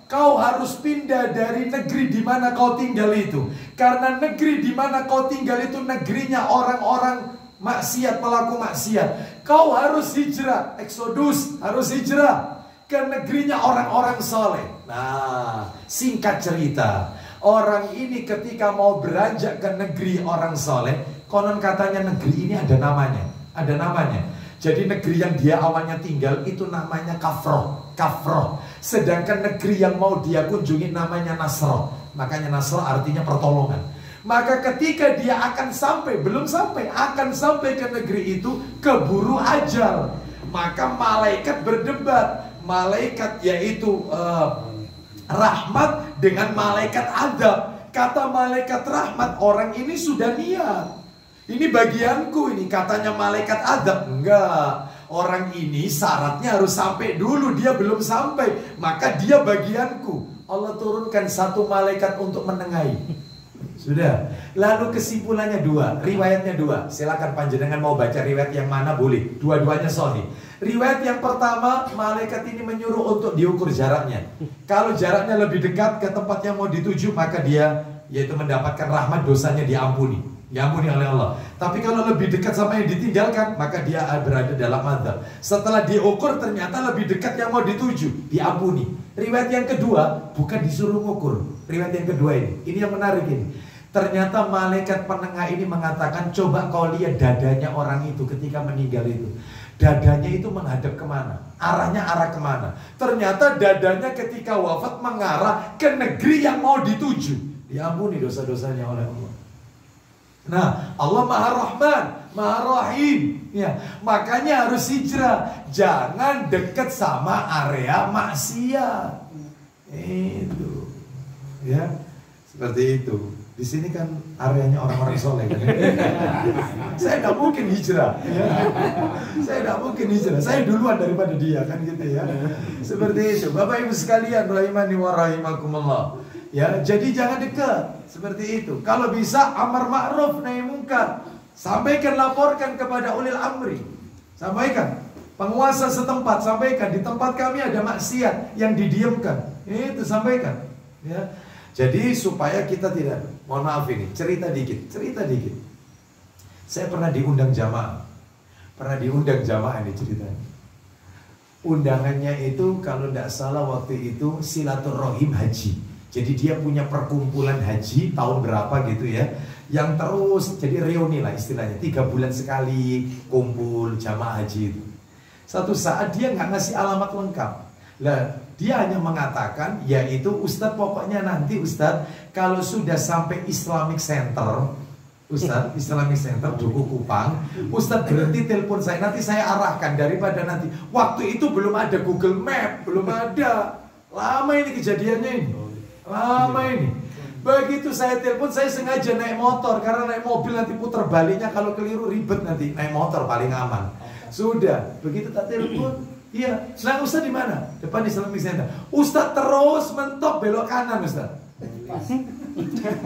Speaker 2: kau harus pindah dari negeri di mana kau tinggal itu. Karena negeri di mana kau tinggal itu negerinya orang-orang maksiat, pelaku maksiat. Kau harus hijrah, eksodus, harus hijrah ke negerinya orang-orang soleh. Nah, singkat cerita, orang ini ketika mau beranjak ke negeri orang soleh, konon katanya negeri ini ada namanya. Jadi negeri yang dia awalnya tinggal itu namanya Kafroh. Sedangkan negeri yang mau dia kunjungi namanya Nasroh. Makanya Nasroh artinya pertolongan. Maka ketika dia akan sampai, belum sampai, akan sampai ke negeri itu, keburu ajal. Maka malaikat berdebat. Malaikat yaitu rahmat dengan malaikat adab. Kata malaikat rahmat, orang ini sudah niat, ini bagianku ini. Katanya malaikat adab, enggak, orang ini syaratnya harus sampai dulu, dia belum sampai, maka dia bagianku. Allah turunkan satu malaikat untuk menengahi. Sudah. Lalu kesimpulannya dua, riwayatnya dua. Silakan panjenengan mau baca riwayat yang mana boleh, dua-duanya sahih. Riwayat yang pertama, malaikat ini menyuruh untuk diukur jaraknya. Kalau jaraknya lebih dekat ke tempat yang mau dituju, maka dia yaitu mendapatkan rahmat, dosanya diampuni oleh Allah. Tapi kalau lebih dekat sama yang ditinggalkan, maka dia berada dalam azab. Setelah diukur ternyata lebih dekat yang mau dituju, diampuni. Riwayat yang kedua bukan disuruh ngukur. Riwayat yang kedua ini yang menarik ini. Ternyata malaikat penengah ini mengatakan, coba kau lihat dadanya orang itu ketika meninggal itu. Dadanya itu menghadap kemana? Arahnya arah kemana? Ternyata dadanya ketika wafat mengarah ke negeri yang mau dituju. Diampuni dosa-dosanya oleh Allah. Nah, Allah Maha Rahman, Maha Rahim. Ya, makanya harus hijrah. Jangan dekat sama area maksiat. Itu. Ya, seperti itu. Di sini kan areanya orang-orang soleh kan? Saya tidak mungkin hijrah ya. Saya tidak mungkin hijrah. Saya duluan daripada dia kan gitu ya. Seperti itu. Bapak Ibu sekalian, rahimani wa rahimakumullah. Ya, jadi jangan dekat. Seperti itu. Kalau bisa amar ma'ruf nahi munkar. Sampaikan, laporkan kepada ulil amri. Sampaikan. Penguasa setempat, sampaikan di tempat kami ada maksiat yang didiamkan. Itu sampaikan. Ya. Jadi supaya kita tidak, mohon maaf ini, cerita dikit. Saya pernah diundang jamaah. Ini ceritanya. Undangannya itu kalau tidak salah waktu itu silaturahim haji. Jadi dia punya perkumpulan haji tahun berapa gitu ya, yang terus jadi reuni lah istilahnya, 3 bulan sekali kumpul jamaah haji itu. Satu saat dia nggak ngasih alamat lengkap. Lah, dia hanya mengatakan, yaitu Ustadz pokoknya nanti Ustadz kalau sudah sampai Islamic Center, Ustadz Islamic Center Duku Kupang, Ustadz berhenti telepon saya, nanti saya arahkan. Daripada nanti, waktu itu belum ada Google Map, belum ada. Lama ini kejadiannya ini, lama ini. Begitu saya telepon, saya sengaja naik motor, karena naik mobil nanti putar baliknya kalau keliru ribet nanti. Naik motor paling aman. Sudah, begitu tak telepon, iya, nah Ustaz di mana? Depan Islamic Center. Ustaz terus mentok belok kanan, Ustaz.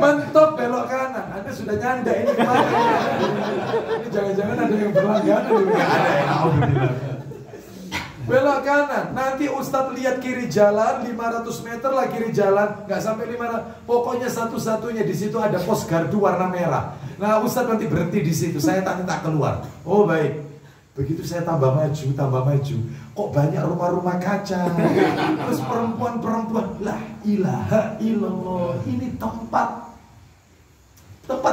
Speaker 2: Mentok belok kanan. Anda sudah nyanda ini kemana? Ini jangan-jangan ada yang berlangganan. Enggak ada yang tahu. Belok kanan. Nanti Ustaz lihat kiri jalan 500 meter lah kiri jalan, nggak sampai 500. Pokoknya satu-satunya di situ ada pos gardu warna merah. Nah Ustaz nanti berhenti di situ. Saya tak keluar. Oh baik. Begitu saya tambah maju, kok banyak rumah-rumah kaca, terus perempuan-perempuan, la ilaha illallah, ini tempat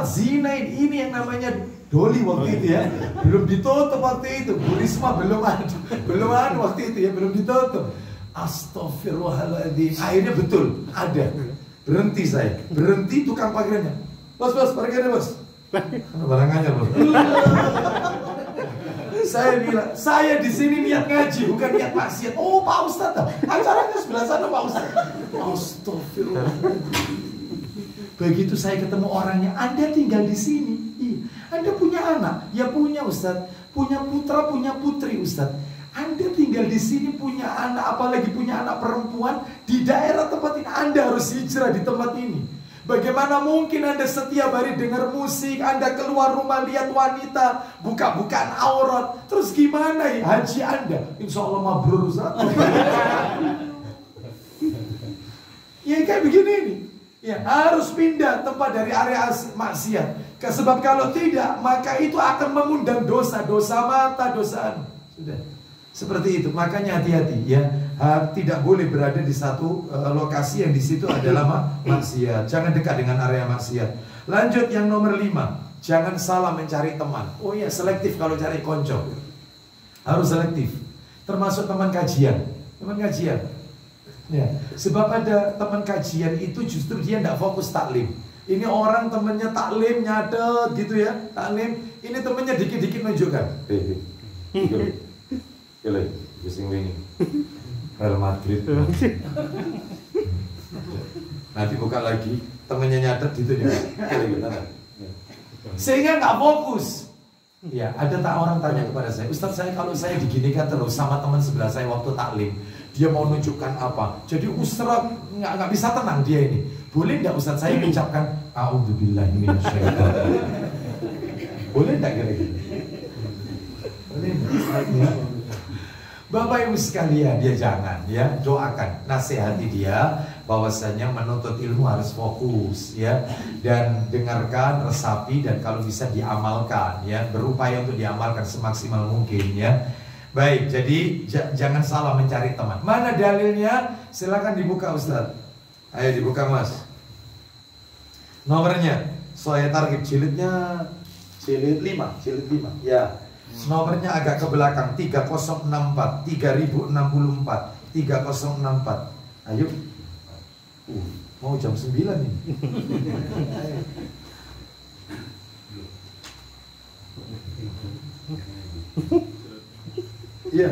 Speaker 2: zina ini yang namanya Doli waktu itu ya, belum ditutup waktu itu, Bu Risma belum ada waktu itu ya, belum ditutup. Astagfirullahaladzim, akhirnya betul ada, berhenti tukang parkirnya, bos parkirnya bos, barangannya bos. Saya bilang, saya di sini niat ngaji, bukan niat maksiat. Oh Pak Ustadz, acaranya sebelah sana Pak Ustadz. Astagfirullah. Begitu saya ketemu orangnya, Anda tinggal di sini. Iya. Anda punya anak? Ya punya Ustadz. Punya putra, punya putri Ustadz. Anda tinggal di sini punya anak, apalagi punya anak perempuan di daerah tempat ini. Anda harus hijrah di tempat ini. Bagaimana mungkin Anda setiap hari dengar musik, Anda keluar rumah lihat wanita, buka-bukaan aurat. Terus gimana ya haji Anda? Insya Allah mabrur Ustaz. Ya kayak begini nih. Ya, harus pindah tempat dari area maksiat. Sebab kalau tidak, maka itu akan mengundang dosa mata, dosa. Sudah. Seperti itu. Makanya hati-hati ya. Tidak boleh berada di satu lokasi yang di situ adalah maksiat. Jangan dekat dengan area maksiat. Lanjut yang nomor 5, jangan salah mencari teman. Oh iya, selektif kalau cari konco. Harus selektif. Termasuk teman kajian. Ya. Sebab ada teman kajian itu justru dia tidak fokus taklim. Ini orang temennya taklim nyadet gitu ya, taklim. Ini temennya dikit-dikit nunjukkan. Gila, pusing ini. Real Madrid. Nanti buka lagi, temennya nyadet gitu juga. Sehingga nggak fokus. Ya, ada tak orang tanya kepada saya, Ustaz, saya kalau saya diginikan terus sama teman sebelah saya waktu taklim, dia mau nunjukkan apa? Jadi Ustaz nggak bisa tenang dia ini. Boleh nggak Ustaz saya mengucapkan A'udzubillahi minasyaitonir. Boleh nggak kira-kira? Boleh nggak? Bapak Ibu sekalian, dia jangan ya, doakan, nasihati dia bahwasanya menuntut ilmu harus fokus ya, dan dengarkan, resapi, dan kalau bisa diamalkan ya, berupaya untuk diamalkan semaksimal mungkin ya. Baik, jadi jangan salah mencari teman. Mana dalilnya? Silakan dibuka Ustaz. Ayo dibuka Mas. Nomornya, saya target jilidnya jilid 5 ya. Nomornya agak ke belakang 3064 3064 3064. Ayo. Mau jam 9 ini. Iya.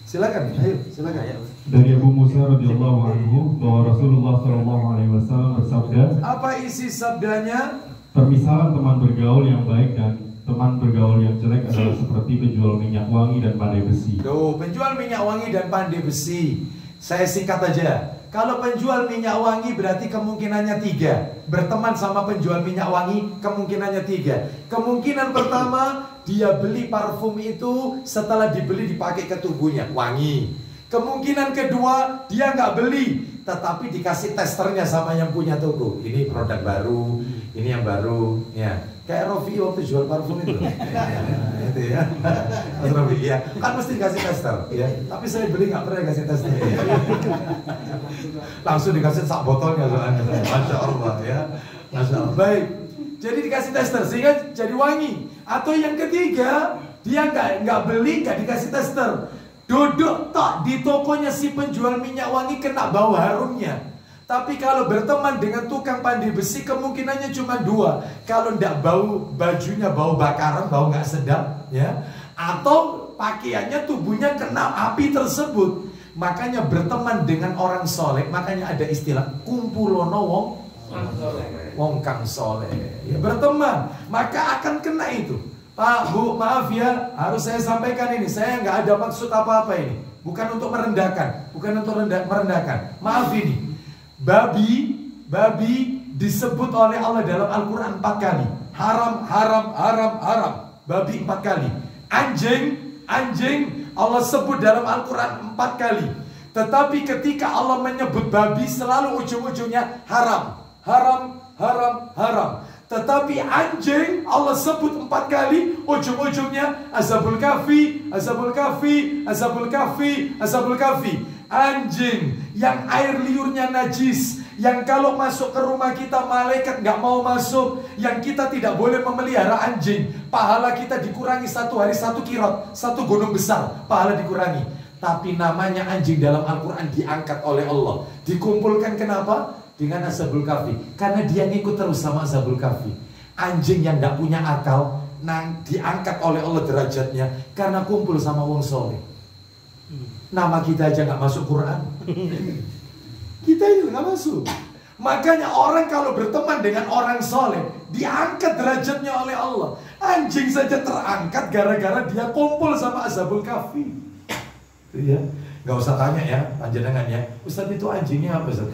Speaker 2: Silakan, ayo, silakan.
Speaker 3: Dari Abu Musa radhiyallahu anhu bahwa Rasulullah sallallahu alaihi wasallam bersabda,
Speaker 2: apa isi sabdanya?
Speaker 3: permisalan teman bergaul yang baik dan teman bergaul yang jelek adalah seperti penjual minyak wangi dan pandai besi.
Speaker 2: Tuh, penjual minyak wangi dan pandai besi. Saya singkat aja. Kalau penjual minyak wangi berarti kemungkinannya 3. Berteman sama penjual minyak wangi kemungkinannya 3. Kemungkinan pertama, dia beli parfum itu setelah dibeli dipakai ke tubuhnya, wangi. Kemungkinan kedua, dia nggak beli, tetapi dikasih testernya sama yang punya toko. Ini produk baru, ini yang baru, ya. Kayak Rofi waktu jual parfum itu. Itu ya. Mas Rofi, ya. Kan mesti dikasih tester, ya. Tapi saya beli nggak pernah dikasih tester. Langsung dikasih sak botolnya soalnya. Masya Allah, ya. Masya Allah. Baik. Jadi dikasih tester sehingga jadi wangi. Atau yang ketiga, dia nggak beli, nggak dikasih tester. Duduk tak di tokonya si penjual minyak wangi kena bau harumnya. Tapi kalau berteman dengan tukang pandai besi kemungkinannya cuma 2. Kalau ndak bau, bajunya bau bakaran, bau nggak sedap, ya. Atau pakaiannya, tubuhnya kena api tersebut. Makanya berteman dengan orang soleh, makanya ada istilah kumpulono wong kang soleh. Ya, berteman, maka akan kena itu. Pak, Bu, maaf ya, harus saya sampaikan ini. Saya nggak ada maksud apa-apa ini. Bukan untuk merendahkan, bukan untuk merendahkan. Maaf ini. Babi disebut oleh Allah dalam Al-Quran 4 kali. Haram, haram, haram, haram. Babi 4 kali. Anjing Allah sebut dalam Al-Quran 4 kali. Tetapi ketika Allah menyebut babi selalu ujung-ujungnya haram. Haram, haram, haram. Tetapi anjing Allah sebut 4 kali, ujung-ujungnya azabul kafi, azabul kafi, azabul kafi, azabul kafi. Anjing yang air liurnya najis, yang kalau masuk ke rumah kita malaikat nggak mau masuk, yang kita tidak boleh memelihara anjing. Pahala kita dikurangi 1 hari 1 kirot, 1 gunung besar, pahala dikurangi. Tapi namanya anjing dalam Al-Quran diangkat oleh Allah. Dikumpulkan kenapa? Dengan Ashabul Kahfi. Karena dia ngikut terus sama Ashabul Kahfi. Anjing yang gak punya akal diangkat oleh Allah derajatnya karena kumpul sama wong soleh. Nama kita aja gak masuk Quran. Kita itu gak masuk. Makanya orang kalau berteman dengan orang soleh diangkat derajatnya oleh Allah. Anjing saja terangkat gara-gara dia kumpul sama Ashabul Kahfi. Itu ya. Gak usah tanya ya, panjenengan ya, Ustaz itu anjingnya apa Ustaz?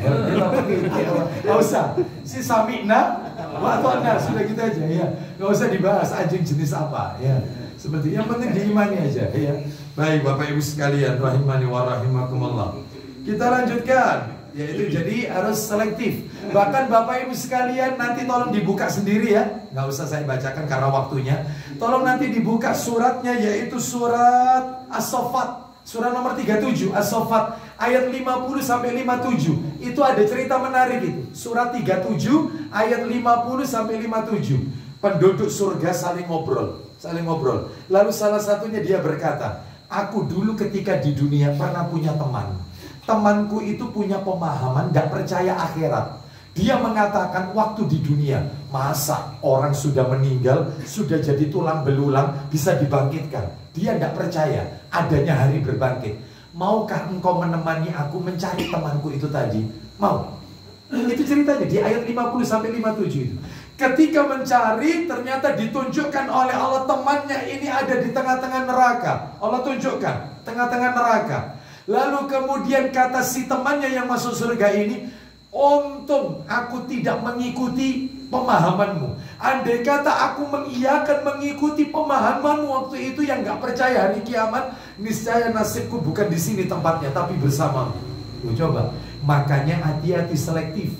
Speaker 2: Gak usah. Si Sami'na Wa'atona, sudah gitu aja ya. Gak usah dibahas anjing jenis apa ya. Seperti yang penting diimani aja ya. Baik Bapak Ibu sekalian, rahimani wa rahimakumullah. Kita lanjutkan. Yaitu jadi harus selektif. Bahkan Bapak Ibu sekalian nanti tolong dibuka sendiri ya. Gak usah saya bacakan karena waktunya. Tolong nanti dibuka suratnya, yaitu surat As-Saffat. Surah nomor 37 As-Saffat ayat 50 sampai 57. Itu ada cerita menarik itu. Surah 37 ayat 50 sampai 57. Penduduk surga saling ngobrol. Lalu salah satunya dia berkata, aku dulu ketika di dunia pernah punya teman. Temanku itu punya pemahaman gak percaya akhirat. Dia mengatakan waktu di dunia, masa orang sudah meninggal, sudah jadi tulang belulang, bisa dibangkitkan. Dia tidak percaya adanya hari berbangkit. Maukah engkau menemani aku mencari temanku itu tadi? Mau. Itu ceritanya di ayat 50-57 itu. Ketika mencari, ternyata ditunjukkan oleh Allah temannya ini ada di tengah-tengah neraka. Allah tunjukkan, tengah-tengah neraka. Lalu kemudian kata si temannya yang masuk surga ini, untung aku tidak mengikuti pemahamanmu. Andai kata aku mengiyakan mengikuti pemahamanmu waktu itu yang gak percaya hari kiamat, niscaya nasibku bukan di sini tempatnya, tapi bersamamu. Coba, makanya hati-hati selektif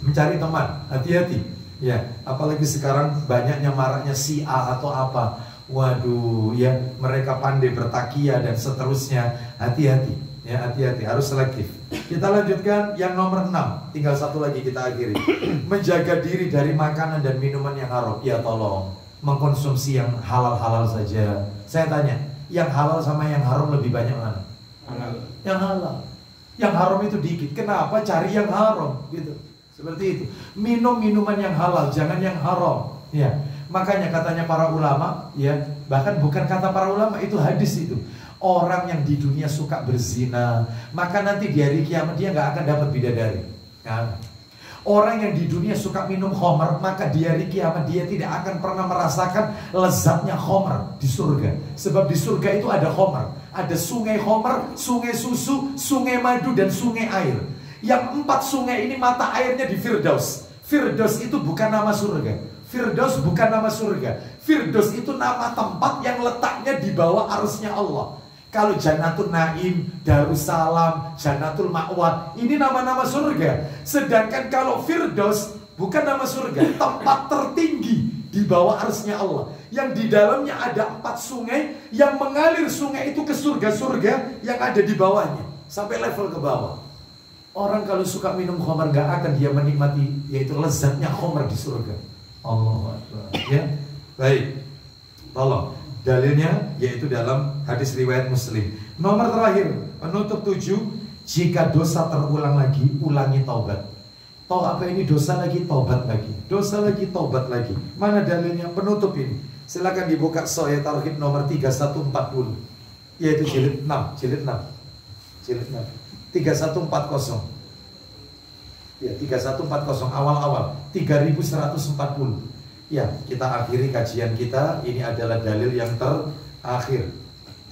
Speaker 2: mencari teman, hati-hati. Ya, apalagi sekarang banyaknya maraknya si A atau apa. Waduh, ya mereka pandai bertakia dan seterusnya. Hati-hati, ya hati-hati, harus selektif. Kita lanjutkan yang nomor 6. Tinggal satu lagi kita akhiri. Menjaga diri dari makanan dan minuman yang haram. Ya tolong, mengkonsumsi yang halal-halal saja. Saya tanya, yang halal sama yang haram lebih banyak mana?
Speaker 1: Halal.
Speaker 2: Yang halal. Yang haram itu dikit. Kenapa cari yang haram? Gitu. Seperti itu. Minum minuman yang halal, jangan yang haram. Ya. Makanya katanya para ulama, ya, bahkan bukan kata para ulama, itu hadis itu. Orang yang di dunia suka berzina, maka nanti di hari kiamat dia nggak akan dapat bidadari. Nah, orang yang di dunia suka minum khamr, maka di hari kiamat dia tidak akan pernah merasakan lezatnya khamr di surga. Sebab di surga itu ada khamr, ada sungai khamr, sungai susu, sungai madu dan sungai air. Yang 4 sungai ini mata airnya di Firdaus. Firdaus itu bukan nama surga. Firdaus bukan nama surga. Firdaus itu nama tempat yang letaknya di bawah arusnya Allah. Kalau Jannatul Naim, Darussalam, Jannatul Ma'wa, ini nama-nama surga. Sedangkan kalau Firdaus bukan nama surga, tempat tertinggi di bawah arusnya Allah. Yang di dalamnya ada 4 sungai yang mengalir sungai itu ke surga-surga yang ada di bawahnya sampai level ke bawah. Orang kalau suka minum khamar gak akan dia menikmati yaitu lezatnya khamar di surga. Allah Akbar. Ya, baik. Tolong dalilnya yaitu dalam hadis riwayat Muslim. Nomor terakhir, penutup 7. Jika dosa terulang lagi, ulangi taubat. Tahu apa ini dosa lagi, taubat lagi. Dosa lagi, taubat lagi. Mana dalilnya? Penutup ini. Silakan dibuka Sahih Targhib nomor 3140. Yaitu jilid 6, jilid 6. Jilid 6. 3140. Ya, 3140 awal-awal 3140. Ya, kita akhiri kajian kita. Ini adalah dalil yang terakhir.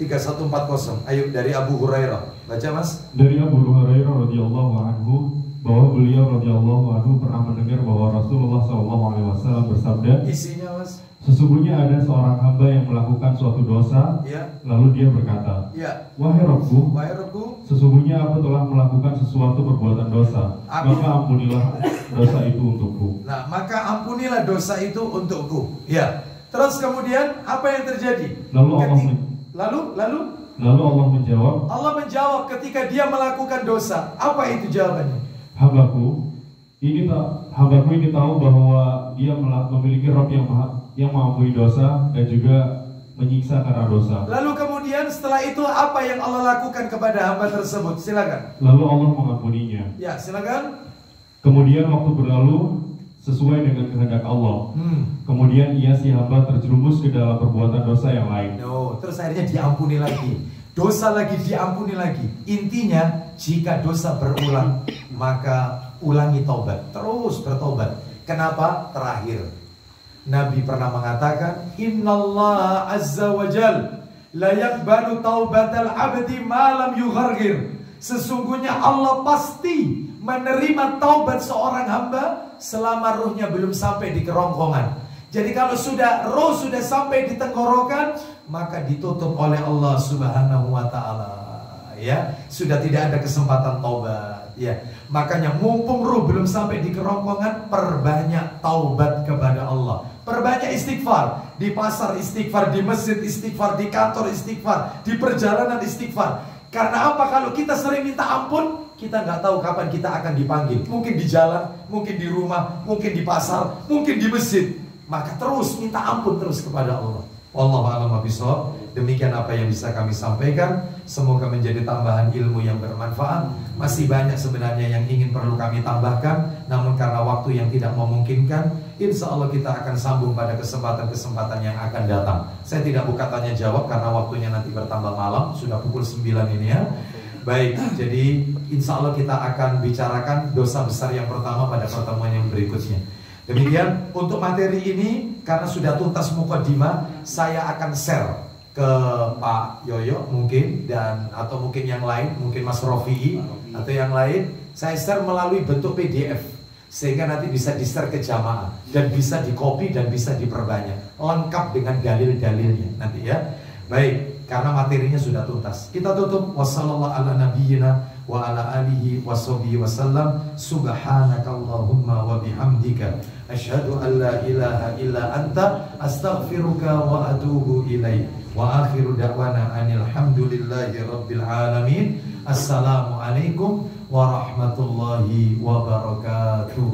Speaker 2: 3140. Ayo dari Abu Hurairah. Baca Mas.
Speaker 3: Dari Abu Hurairah radhiyallahu anhu bahwa beliau radhiyallahu anhu pernah mendengar bahwa Rasulullah SAW bersabda,
Speaker 2: isinya Mas.
Speaker 3: Sesungguhnya ada seorang hamba yang melakukan suatu dosa,
Speaker 2: Ya.
Speaker 3: lalu dia berkata,
Speaker 2: Ya.
Speaker 3: Wahai Rabbku,
Speaker 2: Wahai Rabbku,
Speaker 3: sesungguhnya aku telah melakukan sesuatu perbuatan dosa,
Speaker 2: Aku-
Speaker 3: maka ampunilah dosa itu untukku.
Speaker 2: nah maka ampunilah dosa itu untukku. Ya. Terus kemudian apa yang terjadi?
Speaker 3: Lalu Allah
Speaker 2: Lalu
Speaker 3: Allah menjawab,
Speaker 2: Allah menjawab ketika dia melakukan dosa. Apa itu jawabannya?
Speaker 3: hambaku ini tahu bahwa dia memiliki Rabb yang mengampuni dosa dan juga menyiksa karena dosa.
Speaker 2: Lalu kemudian setelah itu apa yang Allah lakukan kepada hamba tersebut? Silakan.
Speaker 3: Lalu Allah mengampuninya.
Speaker 2: Ya, silakan.
Speaker 3: Kemudian waktu berlalu sesuai dengan kehendak Allah. Kemudian si hamba terjerumus ke dalam perbuatan dosa yang lain.
Speaker 2: No, terus akhirnya diampuni lagi. Dosa lagi diampuni lagi. Intinya jika dosa berulang maka ulangi taubat. Terus bertobat. Kenapa? Terakhir Nabi pernah mengatakan, Innallaha azza wa jal la yaqbalu taubatal abdi ma lam yughargir. Sesungguhnya Allah pasti menerima taubat seorang hamba selama ruhnya belum sampai di kerongkongan. Jadi kalau roh sudah sampai di tenggorokan, maka ditutup oleh Allah Subhanahu wa taala. Ya, sudah tidak ada kesempatan taubat. Ya, makanya mumpung ruh belum sampai di kerongkongan, perbanyak taubat kepada Allah. Perbanyak istighfar. Di pasar istighfar, di masjid istighfar, di kantor istighfar, di perjalanan istighfar. Karena apa? Kalau kita sering minta ampun, kita nggak tahu kapan kita akan dipanggil. Mungkin di jalan, mungkin di rumah, mungkin di pasar, mungkin di masjid. Maka terus minta ampun terus kepada Allah. Wallahu a'lam bishawab. Demikian apa yang bisa kami sampaikan. Semoga menjadi tambahan ilmu yang bermanfaat. Masih banyak sebenarnya yang ingin perlu kami tambahkan, namun karena waktu yang tidak memungkinkan, insya Allah kita akan sambung pada kesempatan-kesempatan yang akan datang. Saya tidak buka tanya jawab karena waktunya nanti bertambah malam. Sudah pukul 9 ini ya. Baik, jadi insya Allah kita akan bicarakan dosa besar yang pertama pada pertemuan yang berikutnya. Demikian untuk materi ini, karena sudah tuntas mukadimah, saya akan share ke Pak Yoyo mungkin, dan atau mungkin yang lain, mungkin Mas Rofi'i atau yang lain. Saya share melalui bentuk PDF sehingga nanti bisa di-share ke jamaah dan bisa di-copy dan bisa diperbanyak, lengkap dengan dalil-dalilnya nanti ya. Baik, karena materinya sudah tuntas. Kita tutup. Wassallallahu ala nabiyyina wa ala alihi washabihi wasallam. Subhanakallahumma wa bihamdika asyhadu an la ilaha illa anta astaghfiruka wa atubu ilaik. Wa akhiru da'wana anil hamdulillahi rabbil alamin. Assalamualaikum warahmatullahi wabarakatuh.